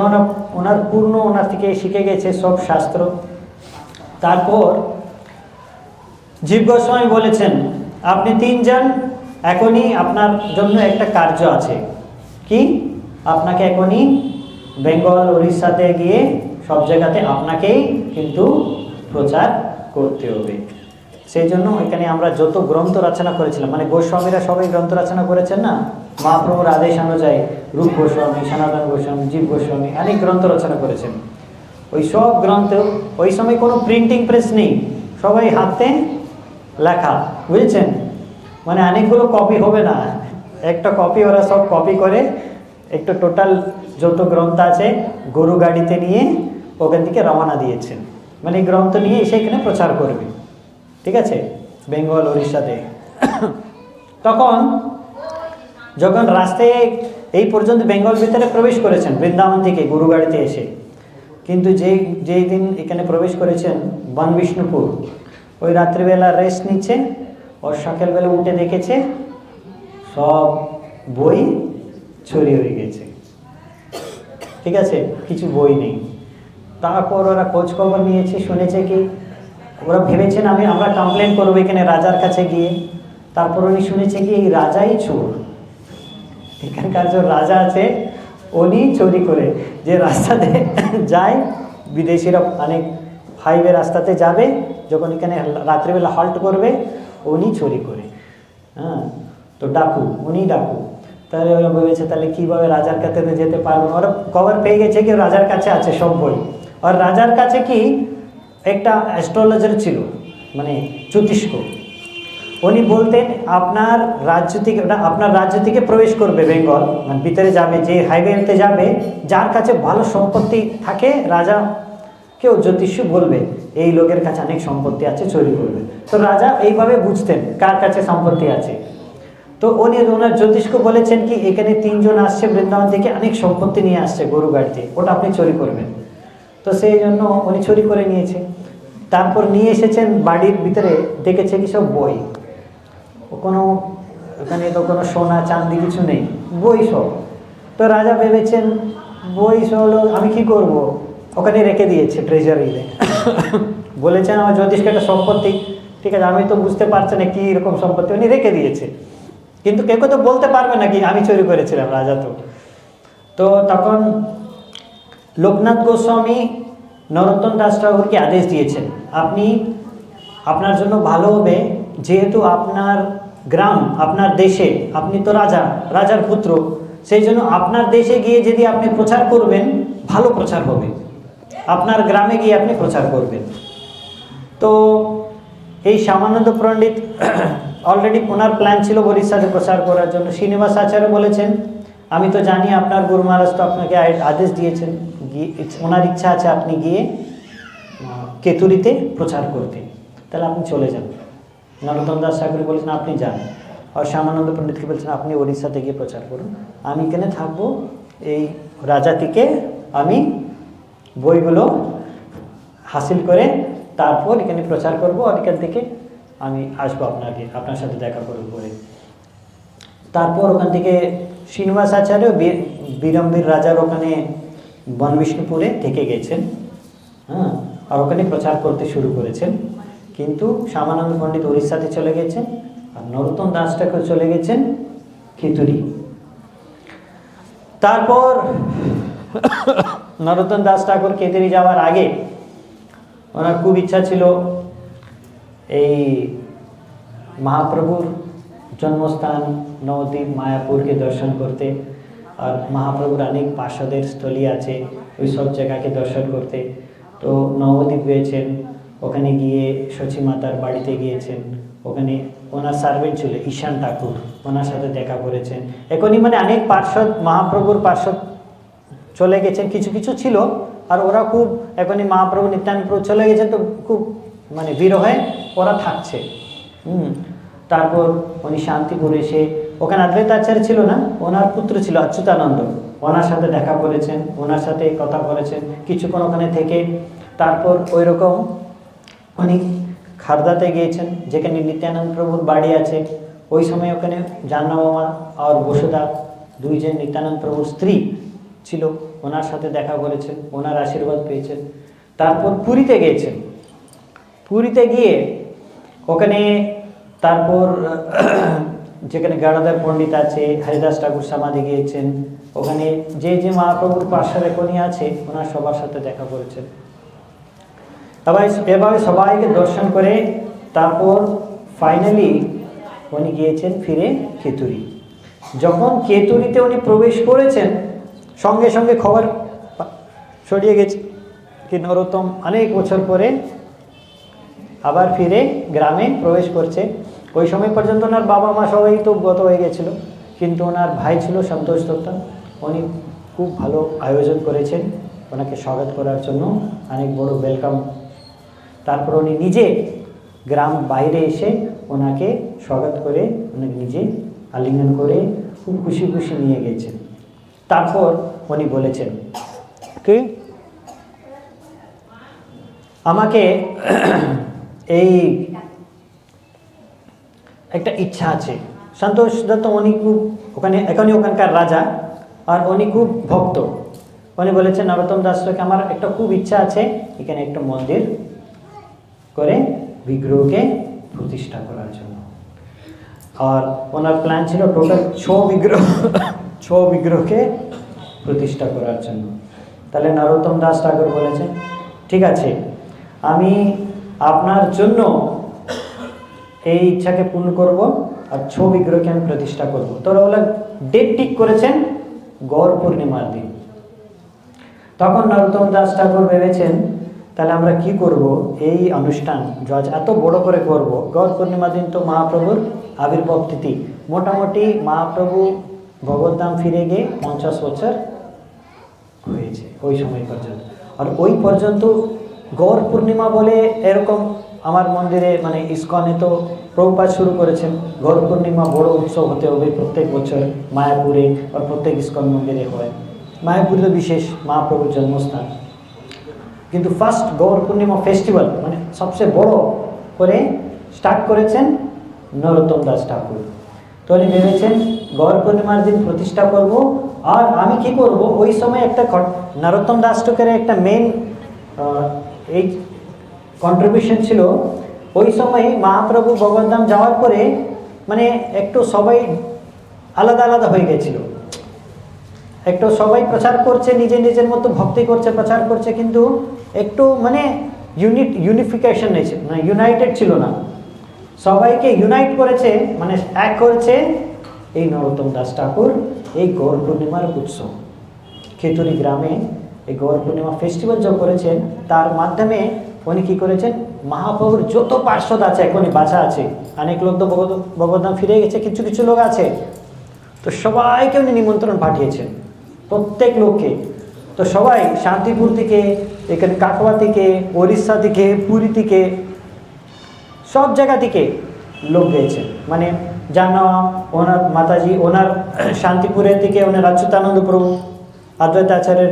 ওনার থেকে শিখে গেছে সব শাস্ত্র, তারপর জীব গোস্বামী বলেছেন আপনি তিনজন এখনই আপনার জন্য একটা কার্য আছে, কি আপনাকে এখনই বেঙ্গল উড়িষ্যাতে গিয়ে সব জায়গাতে আপনাকেই কিন্তু প্রচার করতে হবে। সেই জন্য এখানে আমরা যত গ্রন্থ রচনা করেছিলাম, মানে গোস্বামীরা সবাই গ্রন্থ রচনা করেছেন না মহাপ্রভুর আদেশ অনুযায়ী, রূপ গোস্বামী, সনাতন গোস্বামী, জীব গোস্বামী অনেক গ্রন্থ রচনা করেছেন। ওই সব গ্রন্থ ওই সময় কোনো প্রিন্টিং প্রেস নেই, সবাই হাতে লেখা, বুঝেছেন, মানে অনেকগুলো কপি হবে না, একটা কপি ওরা সব কপি করে একটা টোটাল যত গ্রন্থ আছে গরু গাড়িতে নিয়ে ওখান থেকে রওনা দিয়েছেন, মানে এই গ্রন্থ নিয়ে এসে এখানে প্রচার করবে, ঠিক আছে, বেঙ্গল উড়িষ্যাতে। তখন যখন রাস্তায় এই পর্যন্ত বেঙ্গল ভিতরে প্রবেশ করেছেন বৃন্দাবন থেকে গরু গাড়িতে এসে, কিন্তু যেই দিন এখানে প্রবেশ করেছেন বন বিষ্ণুপুর, ওই রাত্রিবেলা রেস্ট নিচ্ছে, ওর সকালবেলা উঠে দেখেছে সব বই চুরি হয়ে গেছে, ঠিক আছে, কিছু বই নেই। তারপর ওরা খোঁজ খবর নিয়েছে, শুনেছে কি, ওরা ভেবেছেন আমরা কমপ্লেন করবো এখানে রাজার কাছে গিয়ে। তারপর উনি শুনেছে কি এই রাজাই চোর, এখানকার যে রাজা আছে উনি চুরি করে, যে রাস্তাতে যায় বিদেশিরা অনেক হাইওয়ে রাস্তাতে যাবে, যখন এখানে রাত্রিবেলা হল্ট করবে উনি চুরি করে। হ্যাঁ, তো ডাকু, উনি ডাকু। তাহলে ওরা ভেবেছে তাহলে কীভাবে রাজার কাছে যেতে পারবো, ওরা খবর পেয়ে গেছে কি রাজার কাছে আছে সব বই। আর রাজার কাছে কি একটা অ্যাস্ট্রোলজার ছিল, মানে জ্যোতিষ্ক। উনি বলতেন আপনার রাজ্য থেকে প্রবেশ করবে বেঙ্গল, মানে ভিতরে যাবে, যে হাইওয়েতে যাবে, যার কাছে ভালো সম্পত্তি থাকে রাজা কেউ জ্যোতিষ বলবে এই লোকের কাছে অনেক সম্পত্তি আছে, চুরি করবে। তো রাজা এইভাবে বুঝতেন কার কাছে সম্পত্তি আছে। তো ওনার জ্যোতিষকে বলেছেন কি এখানে 3 জন আসছে বৃন্দাবন থেকে, অনেক সম্পত্তি নিয়ে আসছে গরু গাড়িতে, ওটা আপনি চুরি করবেন। তো সেই জন্য উনি চুরি করে নিয়েছে। তারপর নিয়ে এসেছেন বাড়ির ভিতরে, দেখেছে কি সব বই, ওখানে তো কোনো সোনা চাঁদি কিছু নেই, বই সব। তো রাজা ভেবেছেন বই সব আমি কি করব, ওখানে রেখে দিয়েছে ট্রেজারিতে। বলেছেন আমার জ্যোতিষকে একটা সম্পত্তি, ঠিক আছে, আমি তো বুঝতে পারছি না কি এরকম সম্পত্তি, উনি রেখে দিয়েছে, কিন্তু কেউ তো বলতে পারবে না কি আমি চুরি করেছিলাম, রাজা তো তখন লোকনাথ গোস্বামী নরোত্তম দাস ঠাকুরকে আদেশ দিয়েছেন, আপনি আপনার জন্য ভালো হবে, যেহেতু আপনার গ্রাম, আপনার দেশে, আপনি তো রাজার পুত্র, সেই জন্য আপনার দেশে গিয়ে যদি আপনি প্রচার করবেন ভালো প্রচার হবে, আপনার গ্রামে গিয়ে আপনি প্রচার করবেন। তো এই শ্যামানন্দ পণ্ডিত অলরেডি ওনার প্ল্যান ছিল বরিশালে প্রচার করার জন্য। শ্রীনিবাস আচার্য বলেছেন আমি তো জানি আপনার গুরু মহারাজ তো আপনাকে আদেশ দিয়েছেন, ওনার ইচ্ছা আছে আপনি গিয়ে কেতুরিতে প্রচার করতে, তাহলে আপনি চলে যান। নরোত্তম দাস ঠাকুর বলেছেন আপনি যান, আর শ্যামানন্দ পণ্ডিতকে বলছেন আপনি ওড়িশাতে গিয়ে প্রচার করুন, আমি এখানে থাকবো, এই রাজা থেকে আমি বইগুলো হাসিল করে তারপর এখানে প্রচার করবো, আর এখান থেকে আমি আসবো আপনার সাথে দেখা করবো বলে। তারপর ওখান থেকে শ্রীনিবাস আচার্য বীরম্বীর রাজার ওখানে বনবিষ্ণুপুরে থেকে গেছেন, হ্যাঁ, আর ওখানে প্রচার করতে শুরু করেছেন। কিন্তু শ্যামানন্দ পণ্ডিত উড়িষ্যাতে চলে গেছেন, আর নরোত্তম দাস ঠাকুর চলে গেছেন খিতুরি। তারপর নরোত্তম দাস ঠাকুর কেতুরি যাওয়ার আগে ওনার খুব ইচ্ছা ছিল এই মহাপ্রভুর জন্মস্থান নবদ্বীপ মায়াপুরকে দর্শন করতে, আর মহাপ্রভুর অনেক পার্শ্বদের স্থলী আছে, ওই সব জায়গাকে দর্শন করতে। তো নবদ্বীপ গিয়েছেন, ওখানে গিয়ে সচী মাতার বাড়িতে গিয়েছেন, ওখানে ওনার সার্ভেন্ট ছিল ঈশান ঠাকুর, ওনার সাথে দেখা করেছেন। এখনই মানে অনেক পার্শ্বদ, মহাপ্রভুর পার্শ্বদ চলে গেছেন, কিছু কিছু ছিল, আর ওরা খুব এখনই মহাপ্রভু নিত্যানন্দ প্রভু চলে গেছেন, তো খুব মানে বিরহে ওরা থাকছে। তারপর উনি শান্তিপুর এসে, ওখানে অদ্বৈতাচার্য ছিল না, ওনার পুত্র ছিল অচ্যুতানন্দ, ওনার সাথে দেখা করেছেন, ওনার সাথে কথা বলেছেন কিছুক্ষণ ওখানে থেকে। তারপর ওই রকম উনি খারদাতে গিয়েছেন, যেখানে নিত্যানন্দ প্রভুর বাড়ি আছে। ওই সময় ওখানে জাহ্নবী আর বসুধা দুইজন নিত্যানন্দ প্রভুর স্ত্রী ছিল, ওনার সাথে দেখা করেছেন, ওনার আশীর্বাদ পেয়েছেন। তারপর পুরীতে গিয়েছেন, পুরীতে গিয়ে ওখানে তারপর যেখানে গণাধর পণ্ডিত আছে, হরিদাস ঠাকুর সমাধি গিয়েছেন, ওখানে যে যে মহাপ্রভুর পার্শ্বের এখনই আছে ওনার সবার সাথে দেখা করেছেন। এভাবে সবাইকে দর্শন করে তারপর ফাইনালি উনি গিয়েছেন ফিরে কেতুরি। যখন কেতুরিতে উনি প্রবেশ করেছেন সঙ্গে সঙ্গে খবর ছড়িয়ে গেছে কি নরোত্তম অনেক বছর পরে আবার ফিরে গ্রামে প্রবেশ করছে। ওই সময় পর্যন্ত ওনার বাবা মা সবাই তো গত হয়ে গেছিল, কিন্তু ওনার ভাই ছিল সন্তোষ দত্ত, উনি খুব ভালো আয়োজন করেছেন ওনাকে স্বাগত করার জন্য, অনেক বড় ওয়েলকাম। তারপর উনি নিজে গ্রাম বাইরে এসে ওনাকে স্বাগত করে ওনাকে নিজে আলিঙ্গন করে খুব খুশি খুশি নিয়ে গেছেন। তারপর উনি বলেছেন কি আমাকে এই একটা ইচ্ছা আছে। সন্তোষ দত্ত উনি খুব এখনই ওখানকার রাজা, আর উনি খুব ভক্ত। উনি বলেছেন নরোত্তম দাসকে আমার একটা খুব ইচ্ছা আছে এখানে একটা মন্দির করে বিগ্রহকে প্রতিষ্ঠা করার জন্য। আর ওনার প্ল্যান ছিল টোটাল 6 বিগ্রহকে প্রতিষ্ঠা করার জন্য। তাহলে নরোত্তম দাস ঠাকুর বলেছেন ঠিক আছে, আমি আপনার জন্য এই ইচ্ছাকে পূর্ণ করব, আর 6 বিগ্রহকে আমি প্রতিষ্ঠা করব। তোরা বলে ডেট ঠিক করেছেন গৌর পূর্ণিমার দিন। তখন নরোত্তম দাস ঠাকুর ভেবেছেন তাহলে আমরা কি করব, এই অনুষ্ঠান এত বড় করে করব। গৌর পূর্ণিমার দিন তো মহাপ্রভুর আবির্ভাব তিথি, মোটামুটি মহাপ্রভু ভগবদ্ধাম ফিরে গিয়ে 50 বছর হয়েছে ওই সময় পর্যন্ত। আর ওই পর্যন্ত গৌর পূর্ণিমা বলে এরকম আমার মন্দিরে মানে ইস্কনে তো প্রভুপাদ শুরু করেছেন গৌর পূর্ণিমা বড় উৎসব হতে হবে প্রত্যেক বছর মায়াপুরে, আর প্রত্যেক ইস্কন মন্দিরে হয়। মায়াপুরে তো বিশেষ মহাপ্রভুর জন্মস্থান, কিন্তু ফার্স্ট গৌর পূর্ণিমা ফেস্টিভ্যাল মানে সবচেয়ে বড় করে স্টার্ট করেছেন নরোত্তম দাস ঠাকুর। তো উনি ভেবেছেন গৌর পূর্ণিমার দিন প্রতিষ্ঠা করব। আর আমি কি করব, ওই সময় একটা নরোত্তম দাস ঠাকুরের একটা মেন এই কন্ট্রিবিউশন ছিল। ওই সময় মহাপ্রভু ভগবদ্ধাম যাওয়ার পরে মানে একটু সবাই আলাদা আলাদা হয়ে গেছিল। একটু সবাই প্রচার করছে, নিজের মতো ভক্তি করছে, প্রচার করছে, কিন্তু একটু মানে ইউনিফিকেশন নেই, মানে ইউনাইটেড ছিল না। সবাইকে ইউনাইট করেছে, মানে এক করেছে এই নরোত্তম দাস ঠাকুর এই গৌর পূর্ণিমার উৎসব। খেতুরি গ্রামে এই গৌর পূর্ণিমা ফেস্টিভ্যাল যা করেছেন, তার মাধ্যমে উনি কী করেছেন, মহাপ্রভুর যত পার্শ্বদ আছে এখনই বাঁচা আছে, অনেক লোক তো ভগবদ্ধাম ফিরে গেছে, কিছু কিছু লোক আছে, তো সবাইকে উনি নিমন্ত্রণ পাঠিয়েছেন, প্রত্যেক লোককে। তো সবাই শান্তিপুর থেকে, এখানে কাটোয়া থেকে, উড়িষ্যা থেকে, পুরী থেকে, সব জায়গা থেকে লোক গিয়েছেন। মানে জানা ওনার মাতাজি, ওনার শান্তিপুরের থেকে ওনার অচ্যুতানন্দ প্রভু অদ্বৈত আচার্যের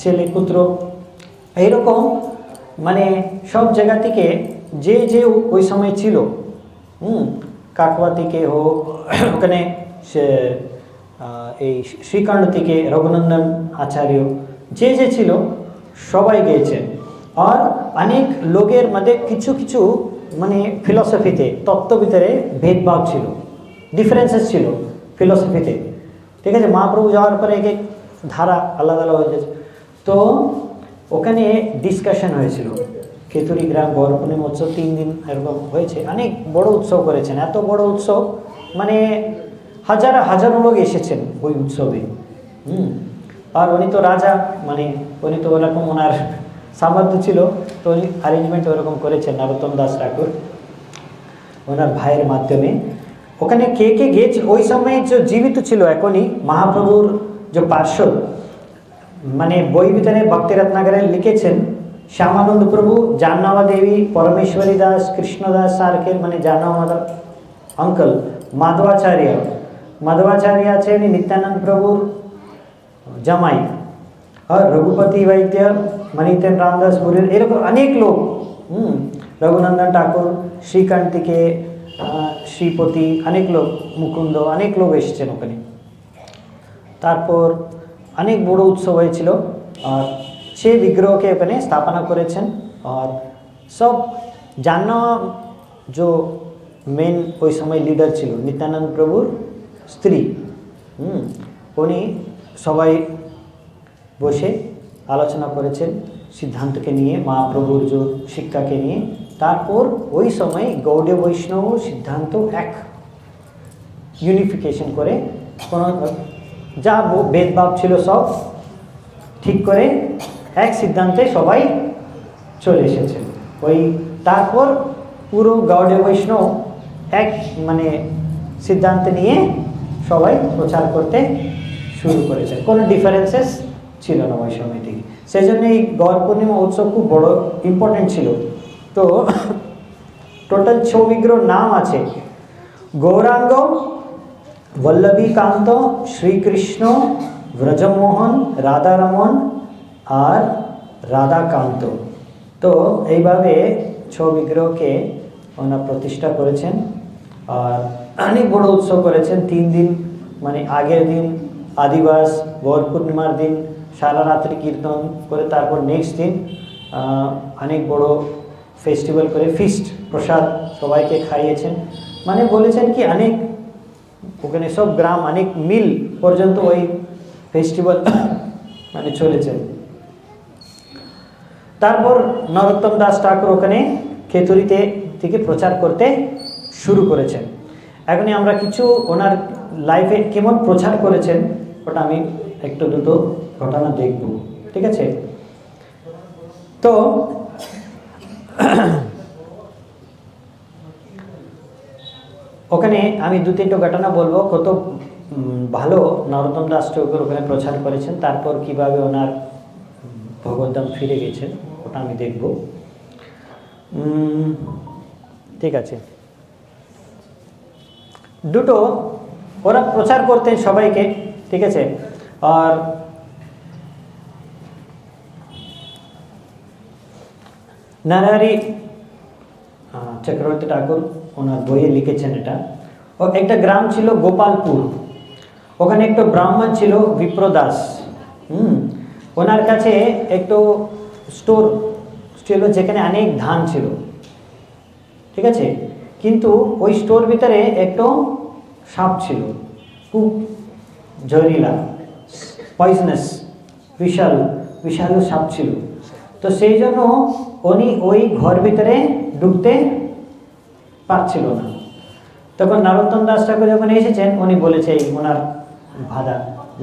ছেলে পুত্র, এইরকম মানে সব জায়গা থেকে যে যে ওই সময় ছিল, কাটোয়া থেকে হোক, ওখানে সে এই শ্রীকাণ্ড থেকে রঘুনন্দন আচার্য, যে যে ছিল সবাই গিয়েছেন। আর অনেক লোকের মধ্যে কিছু কিছু মানে ফিলসফিতে, তত্ত্ব ভিতরে ভেদভাব ছিল, ডিফারেন্সেস ছিল ফিলসফিতে, ঠিক আছে। মহাপ্রভু যাওয়ার পরে এক এক ধারা আলাদা আলাদা হয়ে গেছে। তো ওখানে ডিসকাশন হয়েছিল। খেতুরি গ্রাম গৌর পূর্ণিমা উৎসব 3 দিন এরকম হয়েছে, অনেক বড় উৎসব করেছেন। এত বড় উৎসব মানে হাজারো লোক এসেছেন ওই উৎসবে। আর উনি তো রাজা, মানে উনি তো ওরকম ওনার সামর্থ্য ছিল, তো উনি অ্যারেঞ্জমেন্ট ওরকম করেছেন নরোত্তম দাস ঠাকুর ওনার ভাইয়ের মাধ্যমে। ওখানে কে কে গিয়েছে ওই সময় যে জীবিত ছিল এখনই মহাপ্রভুর যে পার্শ্বদ, মানে বই ভিতরে ভক্তি রত্নাকরে লিখেছেন শ্যামানন্দ প্রভু, জাহ্নবা দেবী, পরমেশ্বরী দাস, কৃষ্ণদাস সার্কেল মানে জাহ্নবা অঙ্কল, মাধবাচার্য আছে উনি নিত্যানন্দ প্রভুর জামাই, আর রঘুপতি বৈদ্য, মণিতেন রামদাস পুরীর, এরকম অনেক লোক, রঘুনন্দন ঠাকুর, শ্রীকান্ত থেকে শ্রীপতি, অনেক লোক, মুকুন্দ, অনেক লোক এসেছেন ওখানে। তারপর অনেক বড় উৎসব হয়েছিল, আর সেই বিগ্রহকে ওখানে স্থাপনা করেছেন। আর সব জাহ্নবা যে মেন ওই সময় লিডার ছিল নিত্যানন্দ প্রভুর স্ত্রী, উনি সবাই বসে আলোচনা করেছেন সিদ্ধান্তকে নিয়ে, মহাপ্রভুর যে শিক্ষাকে নিয়ে। তারপর ওই সময় গৌড়ীয় বৈষ্ণব সিদ্ধান্ত এক ইউনিফিকেশন করে, কোনো যা ভেদভাব ছিল সব ঠিক করে এক সিদ্ধান্তে সবাই চলে এসেছেন। ওই তারপর পুরো গৌড়ীয় বৈষ্ণব এক মানে সিদ্ধান্ত নিয়ে সবাই প্রচার করতে শুরু করেছেন, কোনো ডিফারেন্সেস ছিল না ওই সময় থেকে। সেই জন্য এই গৌর পূর্ণিমা উৎসব খুব বড় ইম্পর্টেন্ট ছিল। তো টোটাল 6 বিগ্রহ নাম আছে: গৌরাঙ্গ, বল্লভীকান্ত, শ্রীকৃষ্ণ, ব্রজমোহন, রাধারমন আর রাধাকান্ত। তো এইভাবে বিগ্রহকে ওনার প্রতিষ্ঠা করেছেন আর অনেক বড় উৎসব করেছেন। 3 দিন, মানে আগের দিন আদিবাস, গৌর পূর্ণিমার দিন সারা রাত্রি কীর্তন করে, তারপর নেক্সট দিন অনেক বড় ফেস্টিভ্যাল করে ফিস্ট প্রসাদ সবাইকে খাইয়েছেন। মানে বলেছেন কি অনেক ওখানে সব গ্রাম অনেক মিল পর্যন্ত ওই ফেস্টিভ্যাল মানে চলেছে। তারপর নরোত্তম দাস ঠাকুর ওখানে খেতুরিতে থেকে প্রচার করতে শুরু করেছেন। এখনই আমরা কিছু ওনার লাইফে কেমন প্রচার করেছেন ওটা আমি একটু দুটো ঘটনা দেখব, ঠিক আছে? তো ওখানে আমি 2-3টা ঘটনা বলবো, কত ভালো নরোত্তম দাস ঠাকুর ওখানে প্রচার করেছেন, তারপর কিভাবে ওনার ভগবদ্ধাম ফিরে গেছেন ওটা আমি দেখব, ঠিক আছে? দুটো ওরা প্রচার করতেন সবাইকে, ঠিক আছে? আর নারায়ণী চক্রবর্তী ঠাকুর ওনার বইয়ে লিখেছেন এটা। ও একটা গ্রাম ছিল গোপালপুর, ওখানে একটা ব্রাহ্মণ ছিল বিপ্রদাস। ওনার কাছে একটু স্টোর ছিল যেখানে অনেক ধান ছিল, ঠিক আছে? কিন্তু ওই স্টোর ভিতরে একটু সাপ ছিল, খুব জহরিলা, পয়জনাস, বিশাল সাপ ছিল। তো সেই জন্য উনি ওই ঘর ভিতরে ঢুকতে পারছিল না। তখন নরোত্তম দাস ঠাকুর যখন এসেছেন উনি বলেছে এই ওনার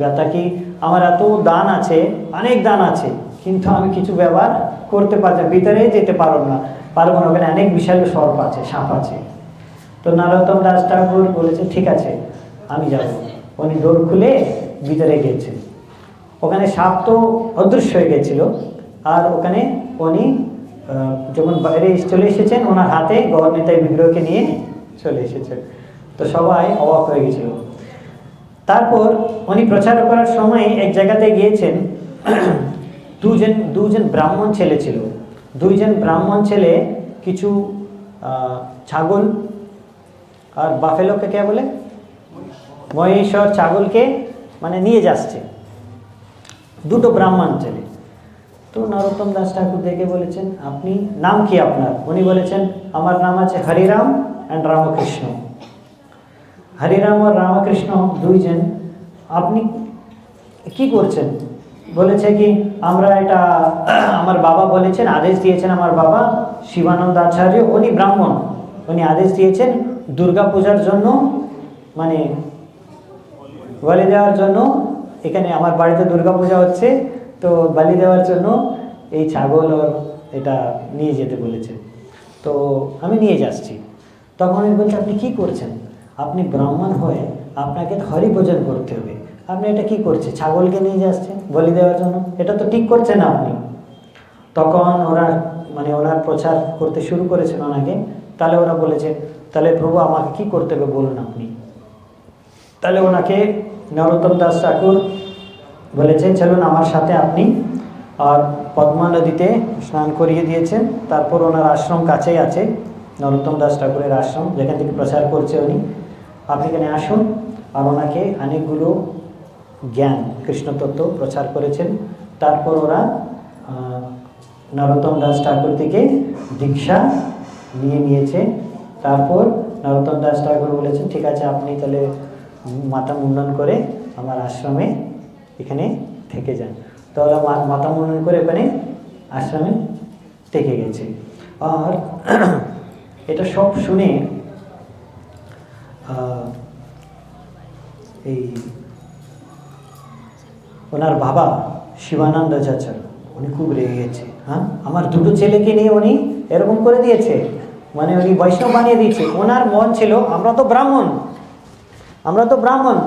ব্যথা কি, আমার এত দান আছে, অনেক দান আছে, কিন্তু আমি কিছু ব্যবহার করতে পারছি না, ভিতরে যেতে পারবো না, ওখানে অনেক বিশাল সর্প আছে, সাপ আছে। তো নরোত্তম দাস ঠাকুর বলেছে ঠিক আছে আমি যাব। উনি ডোর খুলে ভিতরে গেছে, ওখানে সাপ তো অদৃশ্য হয়ে গেছিল। আর ওখানে উনি যখন বাইরে চলে এসেছেন ওনার হাতে গৌর নিতাই বিগ্রহকে নিয়ে চলে এসেছেন। তো সবাই অবাক হয়ে গেছিল। তারপর উনি প্রচার করার সময় এক জায়গাতে গিয়েছেন, দুজন ব্রাহ্মণ ছেলে ছিল। 2জন ব্রাহ্মণ ছেলে কিছু ছাগল আর বাফেলোকে কে বলে, মহিষ আর ছাগলকে মানে নিয়ে যাচ্ছে, 2টো ব্রাহ্মণ ছেলে। তো নরোত্তম দাস ঠাকুর দেখে বলেছেন আপনি নাম কি আপনার? উনি বলেছেন আমার নাম আছে হরিরাম অ্যান্ড রামকৃষ্ণ। হরিরাম আর রামকৃষ্ণ 2জন। আপনি কি করছেন? বলেছে কি আমরা এটা আমার বাবা বলেছেন, আদেশ দিয়েছেন আমার বাবা শিবানন্দ আচার্য, উনি ব্রাহ্মণ, উনি আদেশ দিয়েছেন দুর্গা পূজার জন্য মানে বলি দেওয়ার জন্য, এখানে আমার বাড়িতে দুর্গা পূজা হচ্ছে, তো বলি দেওয়ার জন্য এই ছাগল আর এটা নিয়ে যেতে বলেছে। তো আমি নিয়ে যাচ্ছি। তখন আমি বলছি আপনি কী করছেন? আপনি ব্রাহ্মণ হয়ে আপনাকে হরি ভোজন করতে হবে, আপনি এটা কি করছে? ছাগলকে নিয়ে যাচ্ছেন বলি দেওয়ার জন্য, এটা তো ঠিক করছেন না আপনি। তখন ওরা মানে ওনার প্রচার করতে শুরু করেছেন ওনাকে। তাহলে ওরা বলেছে তাহলে প্রভু আমাকে কি করতে হবে বলুন আপনি। তাহলে ওনাকে নরোত্তম দাস ঠাকুর বলেছেন চলুন আমার সাথে আপনি, আর পদ্মা নদীতে স্নান করিয়ে দিয়েছেন। তারপর ওনার আশ্রম কাছেই আছে, নরোত্তম দাস ঠাকুরের আশ্রম, যেখান থেকে প্রচার করছে উনি। আপনি এখানে আসুন। আর ওনাকে অনেকগুলো জ্ঞান কৃষ্ণতত্ত্ব প্রচার করেছেন। তারপর ওরা নরোত্তম দাস ঠাকুর থেকে দীক্ষা নিয়েছে। তারপর নরোত্তম দাস ঠাকুর বলেছেন ঠিক আছে আপনি তাহলে মাথা মুন্ডন করে আমার আশ্রমে এখানে থেকে যান। তাহলে মাথা মুন্ডন করে ওখানে আশ্রমে থেকে গেছে। আর এটা সব শুনে এই ওনার বাবা শিবানন্দ আচার্য উনি খুব রেগে গেছে। হ্যাঁ, আমার 2টো ছেলেকে নিয়ে উনি এরকম করে দিয়েছে, মানে উনি বৈষ্ণব বানিয়ে দিয়েছে। ওনার মন ছিল আমরা তো ব্রাহ্মণ,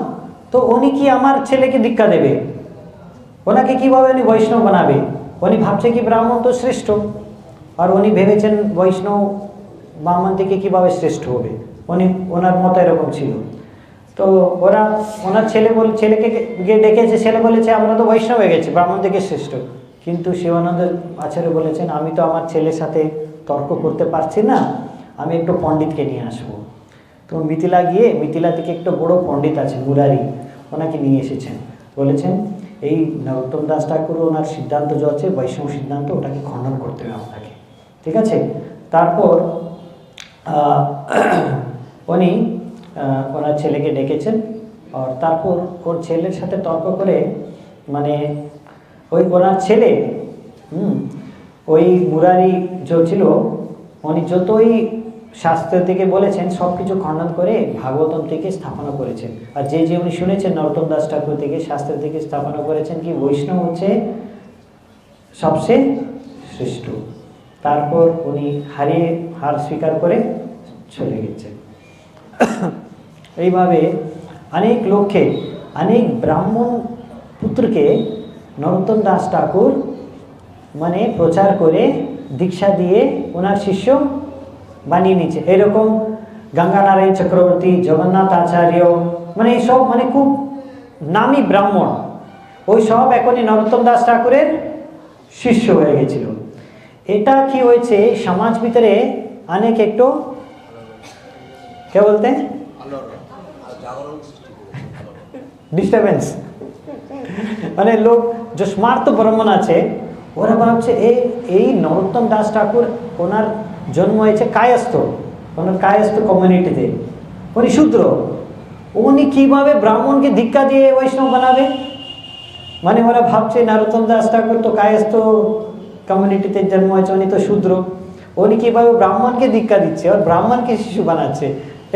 তো উনি কি আমার ছেলেকে দীক্ষা দেবে? ওনাকে কিভাবে উনি বৈষ্ণব বানাবে? উনি ভাবছে কি ব্রাহ্মণ তো শ্রেষ্ঠ, আর উনি ভেবেছেন বৈষ্ণব ব্রাহ্মণ থেকে কিভাবে শ্রেষ্ঠ হবে, ওনার মতো এরকম ছিল। তো ওরা ওনার ছেলেকে গিয়ে দেখেছে, ছেলে বলেছে আমরা তো বৈষ্ণব হয়ে গেছি, ব্রাহ্মণ থেকে শ্রেষ্ঠ। কিন্তু শিবানন্দ আচার্য বলেছেন আমি তো আমার ছেলের সাথে তর্ক করতে পারছি না, আমি একটু পণ্ডিতকে নিয়ে আসবো। তো মিথিলা গিয়ে, মিথিলা থেকে একটা বড় পণ্ডিত আছে মুরারি, ওনাকে নিয়ে এসেছেন। বলেছেন এই নরোত্তম দাস ঠাকুর ওনার সিদ্ধান্ত যে আছে বৈষ্ণব সিদ্ধান্ত, ওটাকে খণ্ডন করতে হবে আপনাকে, ঠিক আছে। তারপর উনি ওনার ছেলেকে ডেকেছেন, আর তারপর ওর ছেলের সাথে তর্ক করে, মানে ওই ওনার ছেলে ওই মুরারি যে ছিল, উনি যতই শাস্ত্র থেকে বলেছেন সব কিছু খণ্ডন করে ভাগবতম থেকে স্থাপনা করেছেন। আর যে যে উনি শুনেছেন নরোত্তম দাস ঠাকুর থেকে, শাস্ত্র থেকে স্থাপনা করেছেন কি বৈষ্ণব হচ্ছে সবচেয়ে শ্রেষ্ঠ। তারপর উনি হার স্বীকার করে চলে গেছেন। এইভাবে অনেক লোককে, অনেক ব্রাহ্মণ পুত্রকে নরোত্তম দাস ঠাকুর মানে প্রচার করে দীক্ষা দিয়ে ওনার শিষ্য বানিয়ে নিচ্ছে। এরকম গঙ্গানারায়ণ চক্রবর্তী, জগন্নাথ আচার্য, মানে এইসব মানে খুব নামী ব্রাহ্মণ, ওই সব এখনই নরোত্তম দাস ঠাকুরের শিষ্য হয়ে গেছিল। এটা কি হয়েছে সমাজ ভিতরে অনেক একটু কে বলতে ডিস্টার্বেন্স, মানে লোক যে স্মার্ত ব্রাহ্মণ আছে ওরা ভাবছে এই নরোত্তম দাস ঠাকুর ওনার জন্ম হয়েছে কায়স্থ, ওনার কায়স্থ কমিউনিটিতে, উনি শূদ্র, উনি কিভাবে ব্রাহ্মণকে দীক্ষা দিয়ে বৈষ্ণব বানাবে। মানে ওরা ভাবছে নরোত্তম দাস ঠাকুর তো কায়স্থ কমিউনিটিতে জন্ম হয়েছে, উনি তো শূদ্র, উনি কিভাবে ব্রাহ্মণকে দীক্ষা দিচ্ছে আর ব্রাহ্মণকে শিশু বানাচ্ছে,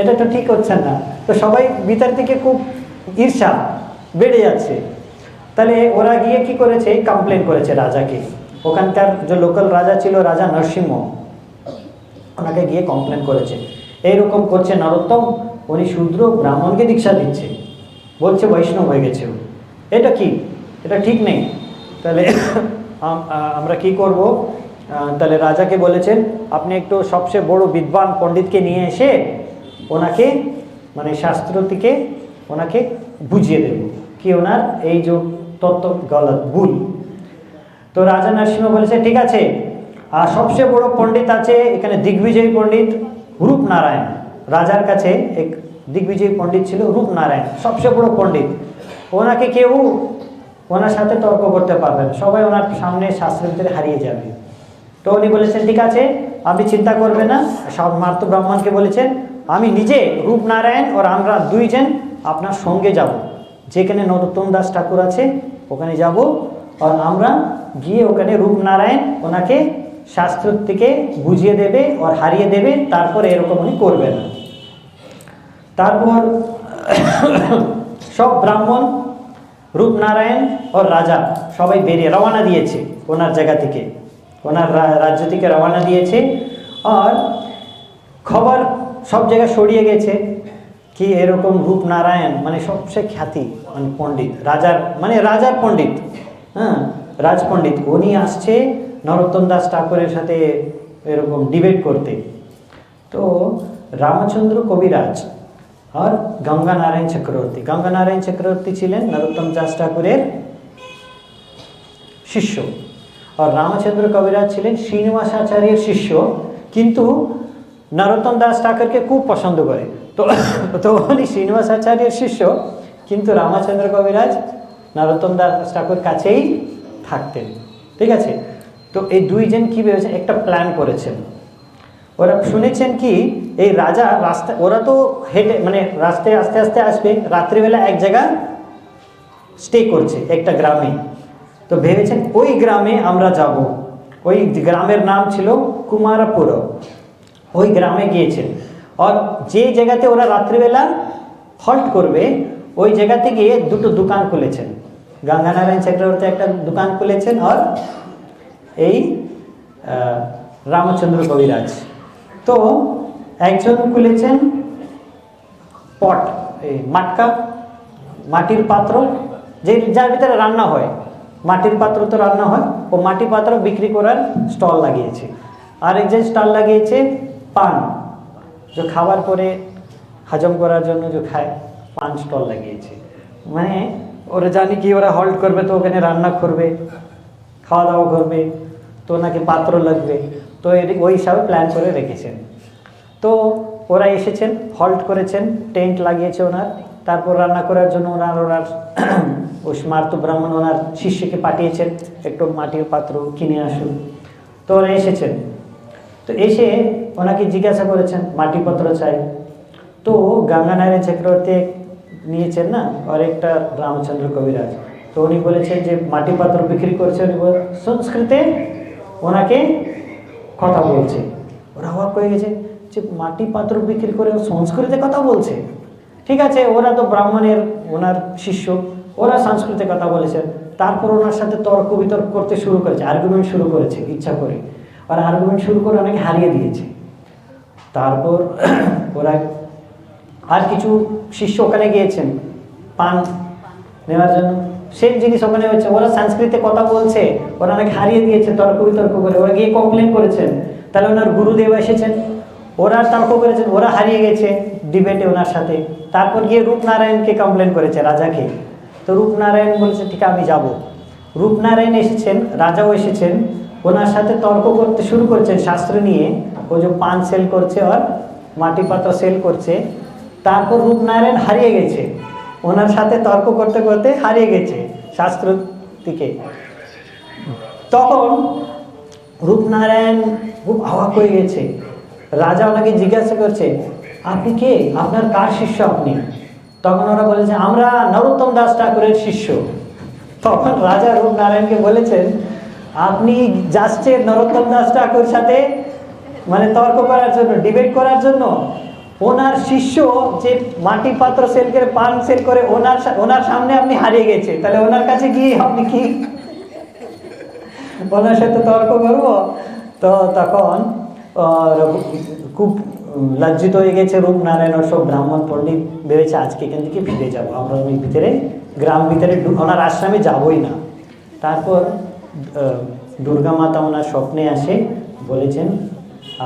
এটা তো ঠিক হচ্ছে না। তো সবাই ভিতর থেকে খুব ঈর্ষা বেড়ে যাচ্ছে। তাহলে ওরা গিয়ে কি করেছে, কমপ্লেন করেছে রাজাকে, ওখানকার যে লোকাল রাজা ছিল রাজা নরসিংহ, ওনাকে গিয়ে কমপ্লেন করেছে এইরকম করছে নরোত্তম, উনি শূদ্র ব্রাহ্মণকে দীক্ষা দিচ্ছে, বলছে বৈষ্ণব হয়ে গেছে। এটা কি, এটা ঠিক নেই। তাহলে আমরা কি করব, তাহলে রাজাকে বলেছেন আপনি একটু সবচেয়ে বড় বিদ্বান পণ্ডিতকে নিয়ে এসে ওনাকে মানে শাস্ত্র থেকে ওনাকে বুঝিয়ে দেব কি ওনার এই যে তত্ত্ব গলত ভুল। তো রাজা নরসিংহ বলেছে ঠিক আছে, আর সবচেয়ে বড় পণ্ডিত আছে এখানে দিগ্বিজয়ী পণ্ডিত রূপনারায়ণ, রাজার কাছে এক দিগ্বিজয়ী পণ্ডিত ছিল রূপনারায়ণ, সবচেয়ে বড় পণ্ডিত, ওনাকে কেউ ওনার সাথে তর্ক করতে পারবে না, সবাই ওনার সামনে শাস্ত্রের ভিতরে হারিয়ে যাবে। তো উনি বলেছেন ঠিক আছে আপনি চিন্তা করবেন না, সব মার্ত ব্রাহ্মণকে বলেছেন আমি নিজে রূপনারায়ণ আর আমরা দুইজন আপনার সঙ্গে যাব, যেখানে নরোত্তম দাস ঠাকুর আছে ওখানে যাব, আর আমরা গিয়ে ওখানে রূপনারায়ণ ওনাকে শাস্ত্র থেকে বুঝিয়ে দেবে আর হারিয়ে দেবে, তারপর এরকম উনি করবে না। তারপর সব ব্রাহ্মণ রূপনারায়ণ ও রাজা সবাই বেরিয়ে রওনা দিয়েছে ওনার জায়গা থেকে, ওনার রাজ্য থেকে রওনা দিয়েছে। আর খবর সব জায়গায় ছড়িয়ে গেছে কি এরকম রূপনারায়ণ মানে সবচেয়ে খ্যাতি মানে পণ্ডিত, রাজার পণ্ডিত, হ্যাঁ রাজ পণ্ডিত, উনি আসছে নরোত্তম দাস ঠাকুরের সাথে এরকম ডিবেট করতে। তো রামচন্দ্র কবিরাজ আর গঙ্গানারায়ণ চক্রবর্তী ছিলেন নরোত্তম দাস ঠাকুরের শিষ্য, আর রামচন্দ্র কবিরাজ ছিলেন শ্রীনিবাসাচার্যের শিষ্য, কিন্তু নরোত্তম দাস ঠাকুরকে খুব পছন্দ করে। তো উনি শ্রীনিবাসাচার্যের শিষ্য, কিন্তু রামচন্দ্র কবিরাজ নরোত্তম দাস ঠাকুর কাছেই থাকতেন, ঠিক আছে। তো এই দুইজন কি ভেবেছেন, একটা প্ল্যান করেছেন। ওরা শুনেছেন কি এই রাজা রাস্তা, ওরা তো হেঁটে মানে রাস্তায় আস্তে আস্তে আসবে, রাত্রিবেলা এক জায়গা স্টে করছে একটা গ্রামে। তো ভেবেছেন ওই গ্রামে আমরা যাব, ওই গ্রামের নাম ছিল কুমারপুর, ওই গ্রামে গিয়েছেন। আর যে জায়গাতে ওরা রাত্রিবেলা হল্ট করবে ওই জায়গাতে গিয়ে দুটো দোকান খুলেছেন, গঙ্গানারায়ণ চক্রবর্তী একটা দোকান খুলেছেন আর এই রামচন্দ্র কবিরাজ। তো একজন খুলেছেন পট, এই মাটকা মাটির পাত্র, যার ভিতরে রান্না হয়, মাটির পাত্র তো রান্না হয়, ও মাটির পাত্র বিক্রি করার স্টল লাগিয়েছে। আরেকজন স্টল লাগিয়েছে পান, যে খাবার পরে হজম করার জন্য যে খায়, পান স্টল লাগিয়েছে। মানে ওরা জানি কি ওরা হল্ট করবে তো ওখানে রান্না করবে, খাওয়া দাওয়া করবে, তো ওনাকে পাত্র লাগবে। তো তো ওই হিসাবে প্ল্যান করে রেখেছেন। তো ওরা এসেছেন, হল্ট করেছেন, টেন্ট লাগিয়েছে ওনার। তারপর রান্না করার জন্য ওনার ওই স্মার্ত ব্রাহ্মণ ওনার শিষ্যকে পাঠিয়েছেন, একটু মাটির পাত্র কিনে আসুন। তো ওরা এসেছেন, তো এসে ওনাকে জিজ্ঞাসা করেছেন মাটির পাত্র চাই। তো গঙ্গানারায়ণ চক্রবর্তী নিয়েছেন না, আর একটা রামচন্দ্র কবিরাজ, তো উনি বলেছেন যে মাটির পাত্র বিক্রি করছে। উনি সংস্কৃতে ওনাকে কথা বলছে। ওরা অবাক হয়ে গেছে যে মাটি পাত্র বিক্রি করে সংস্কৃতে কথা বলছে। ঠিক আছে, ওরা তো ব্রাহ্মণের ওনার শিষ্য, ওরা সংস্কৃতে কথা বলেছেন। তারপর ওনার সাথে তর্ক বিতর্ক করতে শুরু করেছে, আর্গুমেন্ট শুরু করেছে ইচ্ছা করে। আর আর্গুমেন্ট শুরু করে অনেকে হারিয়ে দিয়েছে। তারপর ওরা আর কিছু শিষ্য ওখানে গিয়েছেন পান নেওয়ার জন্য, সেম জিনিস ওখানে হচ্ছে। ওরা সংস্কৃতে কথা বলছে, ওরা অনেক হারিয়ে দিয়েছে তর্ক বিতর্ক করে। ওরা গিয়ে কমপ্লেন করেছেন, তাহলে ওনার গুরুদেব এসেছেন, ওরা তর্ক করেছেন, ওরা হারিয়ে গেছে ডিবেটে ওনার সাথে। তারপর গিয়ে রূপনারায়ণকে কমপ্লেন করেছে, রাজাকে। তো রূপনারায়ণ বলেছে ঠিক আমি যাব। রূপনারায়ণ এসেছেন, রাজাও এসেছেন, ওনার সাথে তর্ক করতে শুরু করেছেন শাস্ত্র নিয়ে। ও যে পান সেল করছে আর মাটি পাত্র সেল করছে। তারপর রূপনারায়ণ হারিয়ে গেছে, ওনার সাথে তর্ক করতে করতে হারিয়ে গেছে শাস্ত্র থেকে। তখন রূপনারায়ণ খুব অবাক হয়ে গেছে। রাজা ওনাকে জিজ্ঞাসা করছে আপনি কে, আপনার কার শিষ্য আপনি? তখন ওরা বলেছে আমরা নরোত্তম দাস ঠাকুরের শিষ্য। তখন রাজা রূপনারায়ণকে বলেছেন আপনি যাচ্ছেন নরোত্তম দাস ঠাকুরের সাথে মানে তর্ক করার জন্য, ডিবেট করার জন্য? ওনার শিষ্য যে মাটি পাত্র সেল করে পান সেল করে ওনার সামনে আপনি হারিয়ে গেছে, তাহলে ওনার কাছে গিয়ে আপনি কি ওনার সাথে তর্ক করবো? তো তখন খুব লজ্জিত হয়ে গেছে রূপনারায়ণ। সব ব্রাহ্মণ পণ্ডিত ভেবেছে আজকে এখান থেকে ফিরে যাবো, আমরা ওই ভিতরে গ্রাম ভিতরে ওনার আশ্রমে যাবোই না। তারপর দুর্গা মাতা ওনার স্বপ্নে আসে, বলেছেন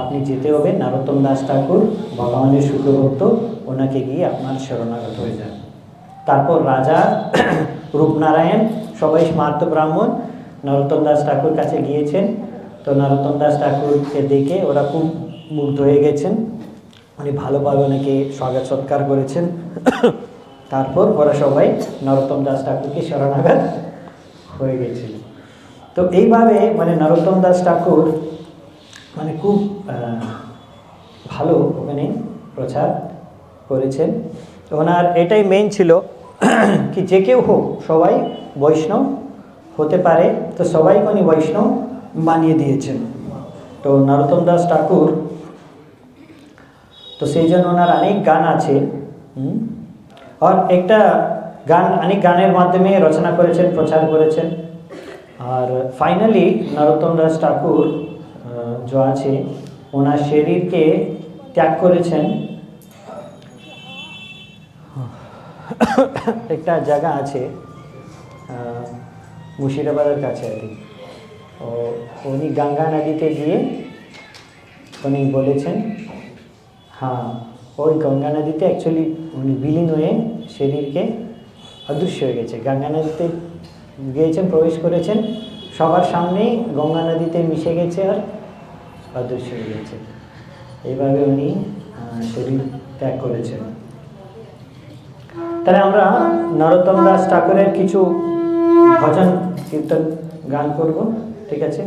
আপনি যেতে হবে নরোত্তম দাস ঠাকুর ভগবানের শুক্রভক্ত, ওনাকে গিয়ে আপনার শরণাগত হয়ে যান। তারপর রাজা রূপনারায়ণ সবাই স্মার্ত ব্রাহ্মণ নরোত্তম দাস ঠাকুর কাছে গিয়েছেন। তো নরোত্তম দাস ঠাকুরকে দেখে ওরা খুব মুগ্ধ হয়ে গেছেন, উনি ভালোভাবে ওনাকে স্বাগত সৎকার করেছেন। তারপর ওরা সবাই নরোত্তম দাস ঠাকুরকে শরণাগত হয়ে গেছিল। তো এইভাবে মানে নরোত্তম দাস ঠাকুর মানে খুব ভালো ওখানে প্রচার করেছেন। ওনার এটাই মেইন ছিল কি যে কেউ হোক সবাই বৈষ্ণব হতে পারে, তো সবাইকে উনি বৈষ্ণব বানিয়ে দিয়েছেন। তো নরোত্তম দাস ঠাকুর তো সেই জন্য ওনার অনেক গান আছে। আর একটা গান অনেক গানের মাধ্যমে রচনা করেছেন, প্রচার করেছেন। আর ফাইনালি নরোত্তম দাস ঠাকুর जो আছে ওনার শরীরকে ত্যাগ করেছেন। একটা জায়গা আছে মুর্শিদাবাদের কাছে আর কি, উনি গঙ্গা নদীতে গিয়ে উনি বলেছেন হ্যাঁ ওই গঙ্গা নদীতে অ্যাকচুয়ালি উনি বিলীন হয়ে শরীরকে অদৃশ্য হয়ে গেছে। গঙ্গা নদীতে গিয়েছেন, প্রবেশ করেছেন, সবার সামনেই গঙ্গা নদীতে মিশে গেছে আর অদৃশ্য হয়ে গেছে। এইভাবে উনি শরীর ত্যাগ করেছেন। তাহলে আমরা নরোত্তম দাস ঠাকুরের কিছু ভজন কীর্তন গান করব, ঠিক আছে?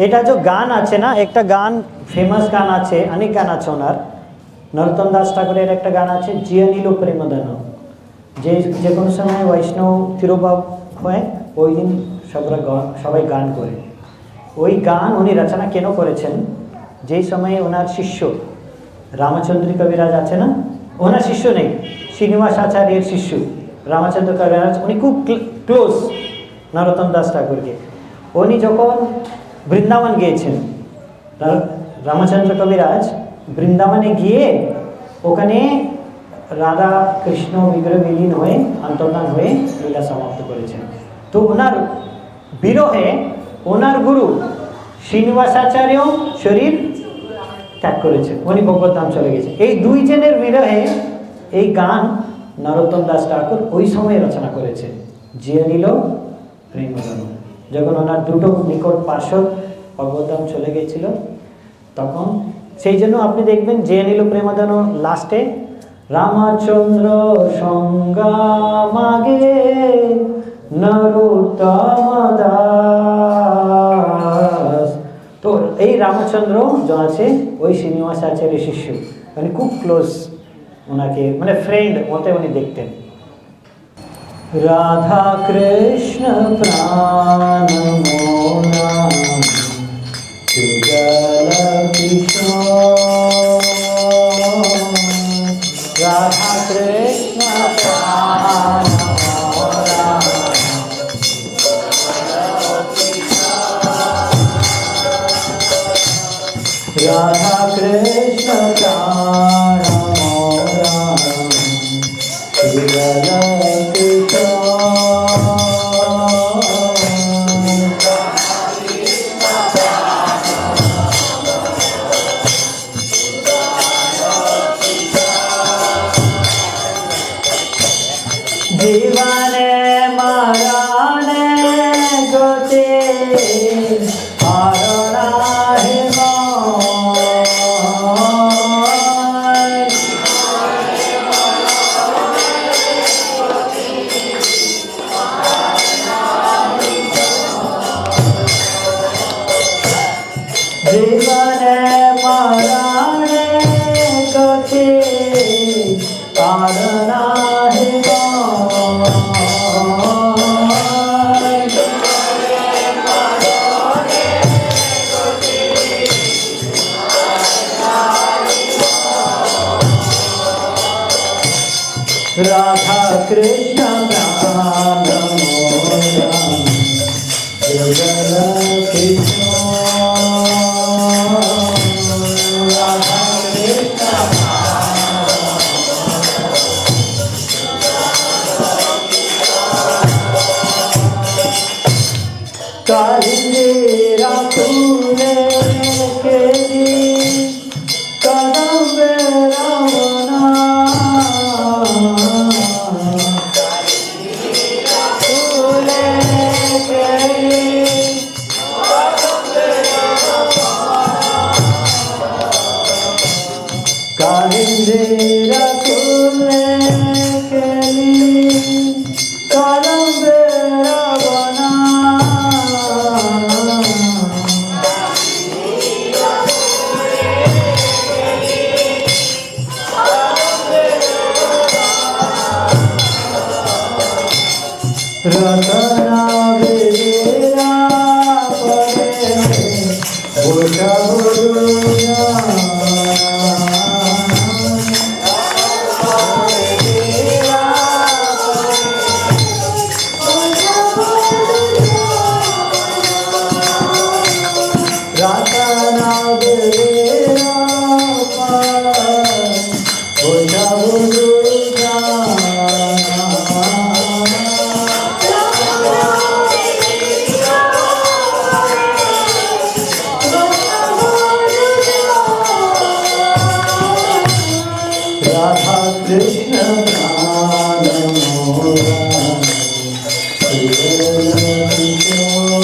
এটা যে গান আছে না, একটা গান ফেমাস গান আছে, অনেক গান আছে ওনার। নরোত্তম দাস ঠাকুরের একটা গান আছে জিয়া নীল প্রেমদান, যে কোনো সময় বৈষ্ণব তিরোভাব হয় ওই দিন সবাই গান করে। ওই গান উনি রচনা কেন করেছেন, যেই সময়ে ওনার শিষ্য রামচন্দ্র কবিরাজ আছে না, ওনার শিষ্য নেই, শ্রীনিবাস আচার্যের শিষ্য রামচন্দ্র কবিরাজ, উনি খুব ক্লোজ নরোত্তম দাস ঠাকুরকে। উনি যখন বৃন্দাবন গিয়েছেন, রামচন্দ্র কবিরাজ বৃন্দাবনে গিয়ে ওখানে রাধা কৃষ্ণ বিগ্রহ বিলীন হয়ে অন্তর্ধান হয়ে লীলা সমাপ্ত করেছেন। তো ওনার বিরহে ওনার গুরু শ্রীনিবাসাচার্য শরীর ত্যাগ করেছে, উনি ভগবত-ধাম চলে গেছে। এই দুইজনের বিরহে এই গান নরোত্তম দাস ঠাকুর ওই সময় রচনা করেছে, জিয়া নীল প্রেমদান। যখন ওনার দুটো নিকট পার্শ্বদ ভগবদ্ধাম চলে গেছিল, তখন সেই জন্য আপনি দেখবেন যে নিল প্রেমাদান লাস্টে রামচন্দ্র সংজ্ঞা মাগে নরোত্তম দাস। তো এই রামচন্দ্র যে আছে ওই শ্রীনিবাস আচার্যের শিষ্য, মানে খুব ক্লোজ, ওনাকে মানে ফ্রেন্ড মতে উনি দেখতেন। রাধা কৃষ্ণ প্রাণ মোরা যুগল কিশোর, রাধা কৃষ্ণ প্রাণ মোরা, রাধা কৃষ্ণ প্রাণ মোরা যুগল জীবনে মরণে গতে হারাহে জীবনে মরণে গতে হারাহে রাধা কৃষ্ণ প্রাণ মোরা যুগল কিশোর, রাধা কৃষ্ণ কালিন্দিরা ফুলে কেলি কদম্বে রমনা, ফুলে কেলি কালিন্দিরা ফুলে কেলি কদম্বে রমনা, রতনা বেরা পরে বোঝা বড়ুয়া, রতনা বেরা বোঝা বড়ুয়া, রাধা কৃষ্ণ প্রাণ মোরা যুগল কিশোর,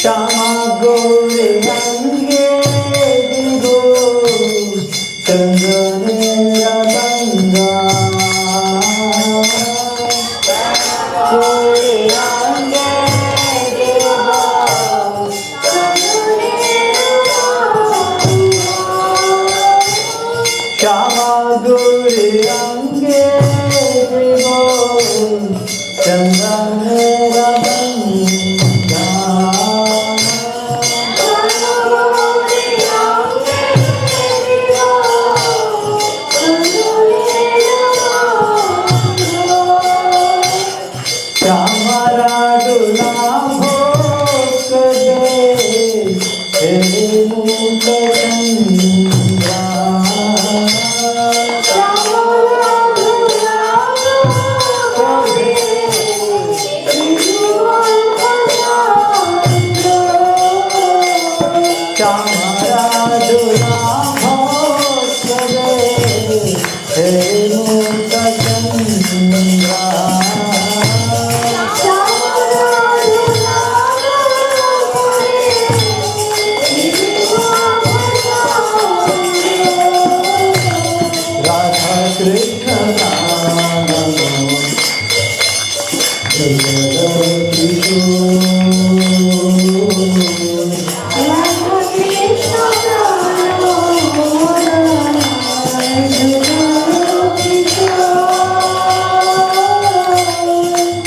শ্যামা গৌরে অঙ্গে দিব চন্দনের গঙ্গা, গৌরে অঙ্গে দিব শ্যামা গৌরে অঙ্গে দিব চন্দনের গঙ্গা, श्यामरा दुला भोग दे हे मुख चंद्रा, श्यामरा दुला भोग दे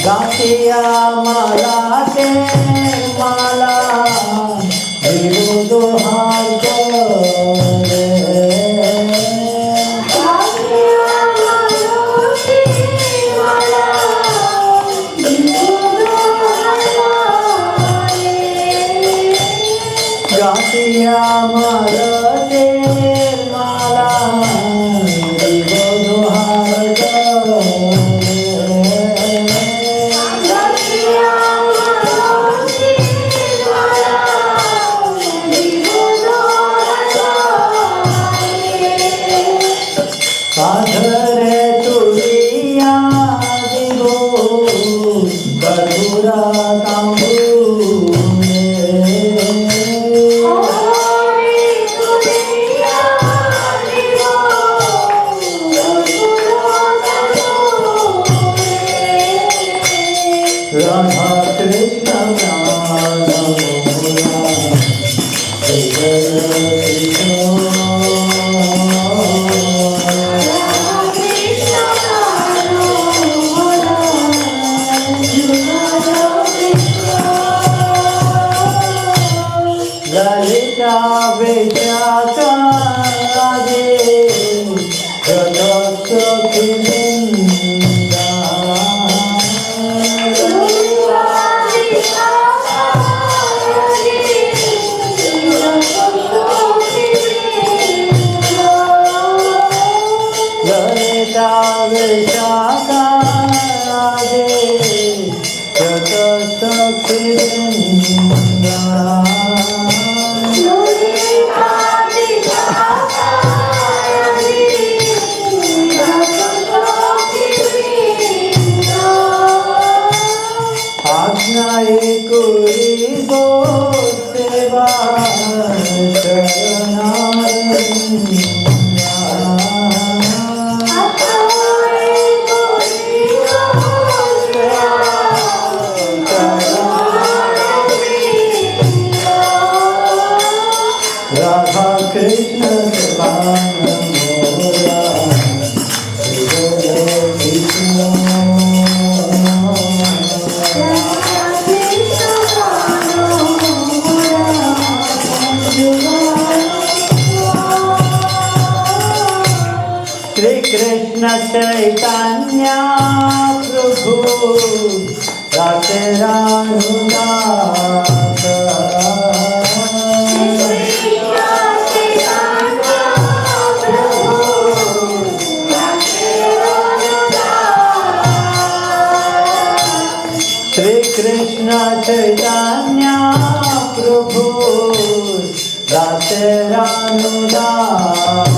গাতিয়া মালাতে মালা দোহাই করে গাতিয়া মালাতে মালা দোহাই সাধরে তুলিয়া দিব বধুরা তাম্বুরে রাধা কৃষ্ণ ললিতা বেচাকা রাধে জগৎ ললিতা বেচাকা রাধে জগৎ আজ্ঞায় করিব সেবা রাধা কৃষ্ণ श्री कृष्ण चैतन्य प्रभु राधे रानुदास श्री कृष्ण चैतन्य प्रभु राधे रानुदास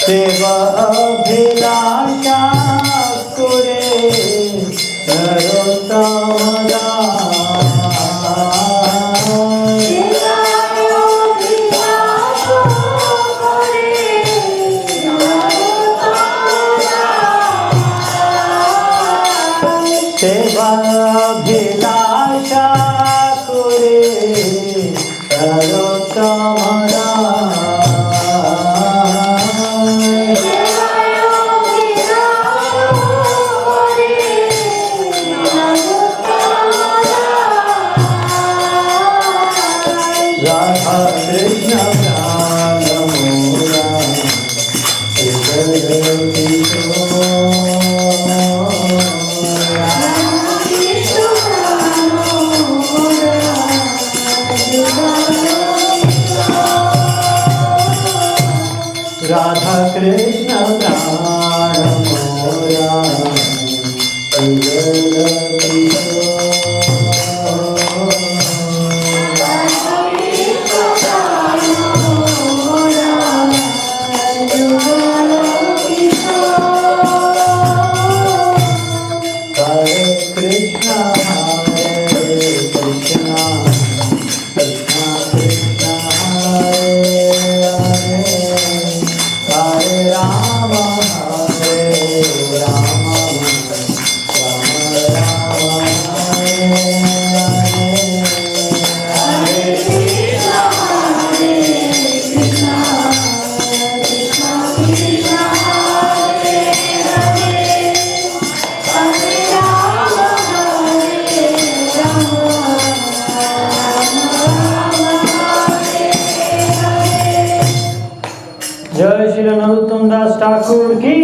सेवा अभिलाषा करे नरोत्तम सेवा अभिलाषा करे नरोत्तम राधा कृष्ण राधा कृष्ण प्राण मोरा Hare Krishna জয় শ্রী নরোত্তম দাস ঠাকুর কি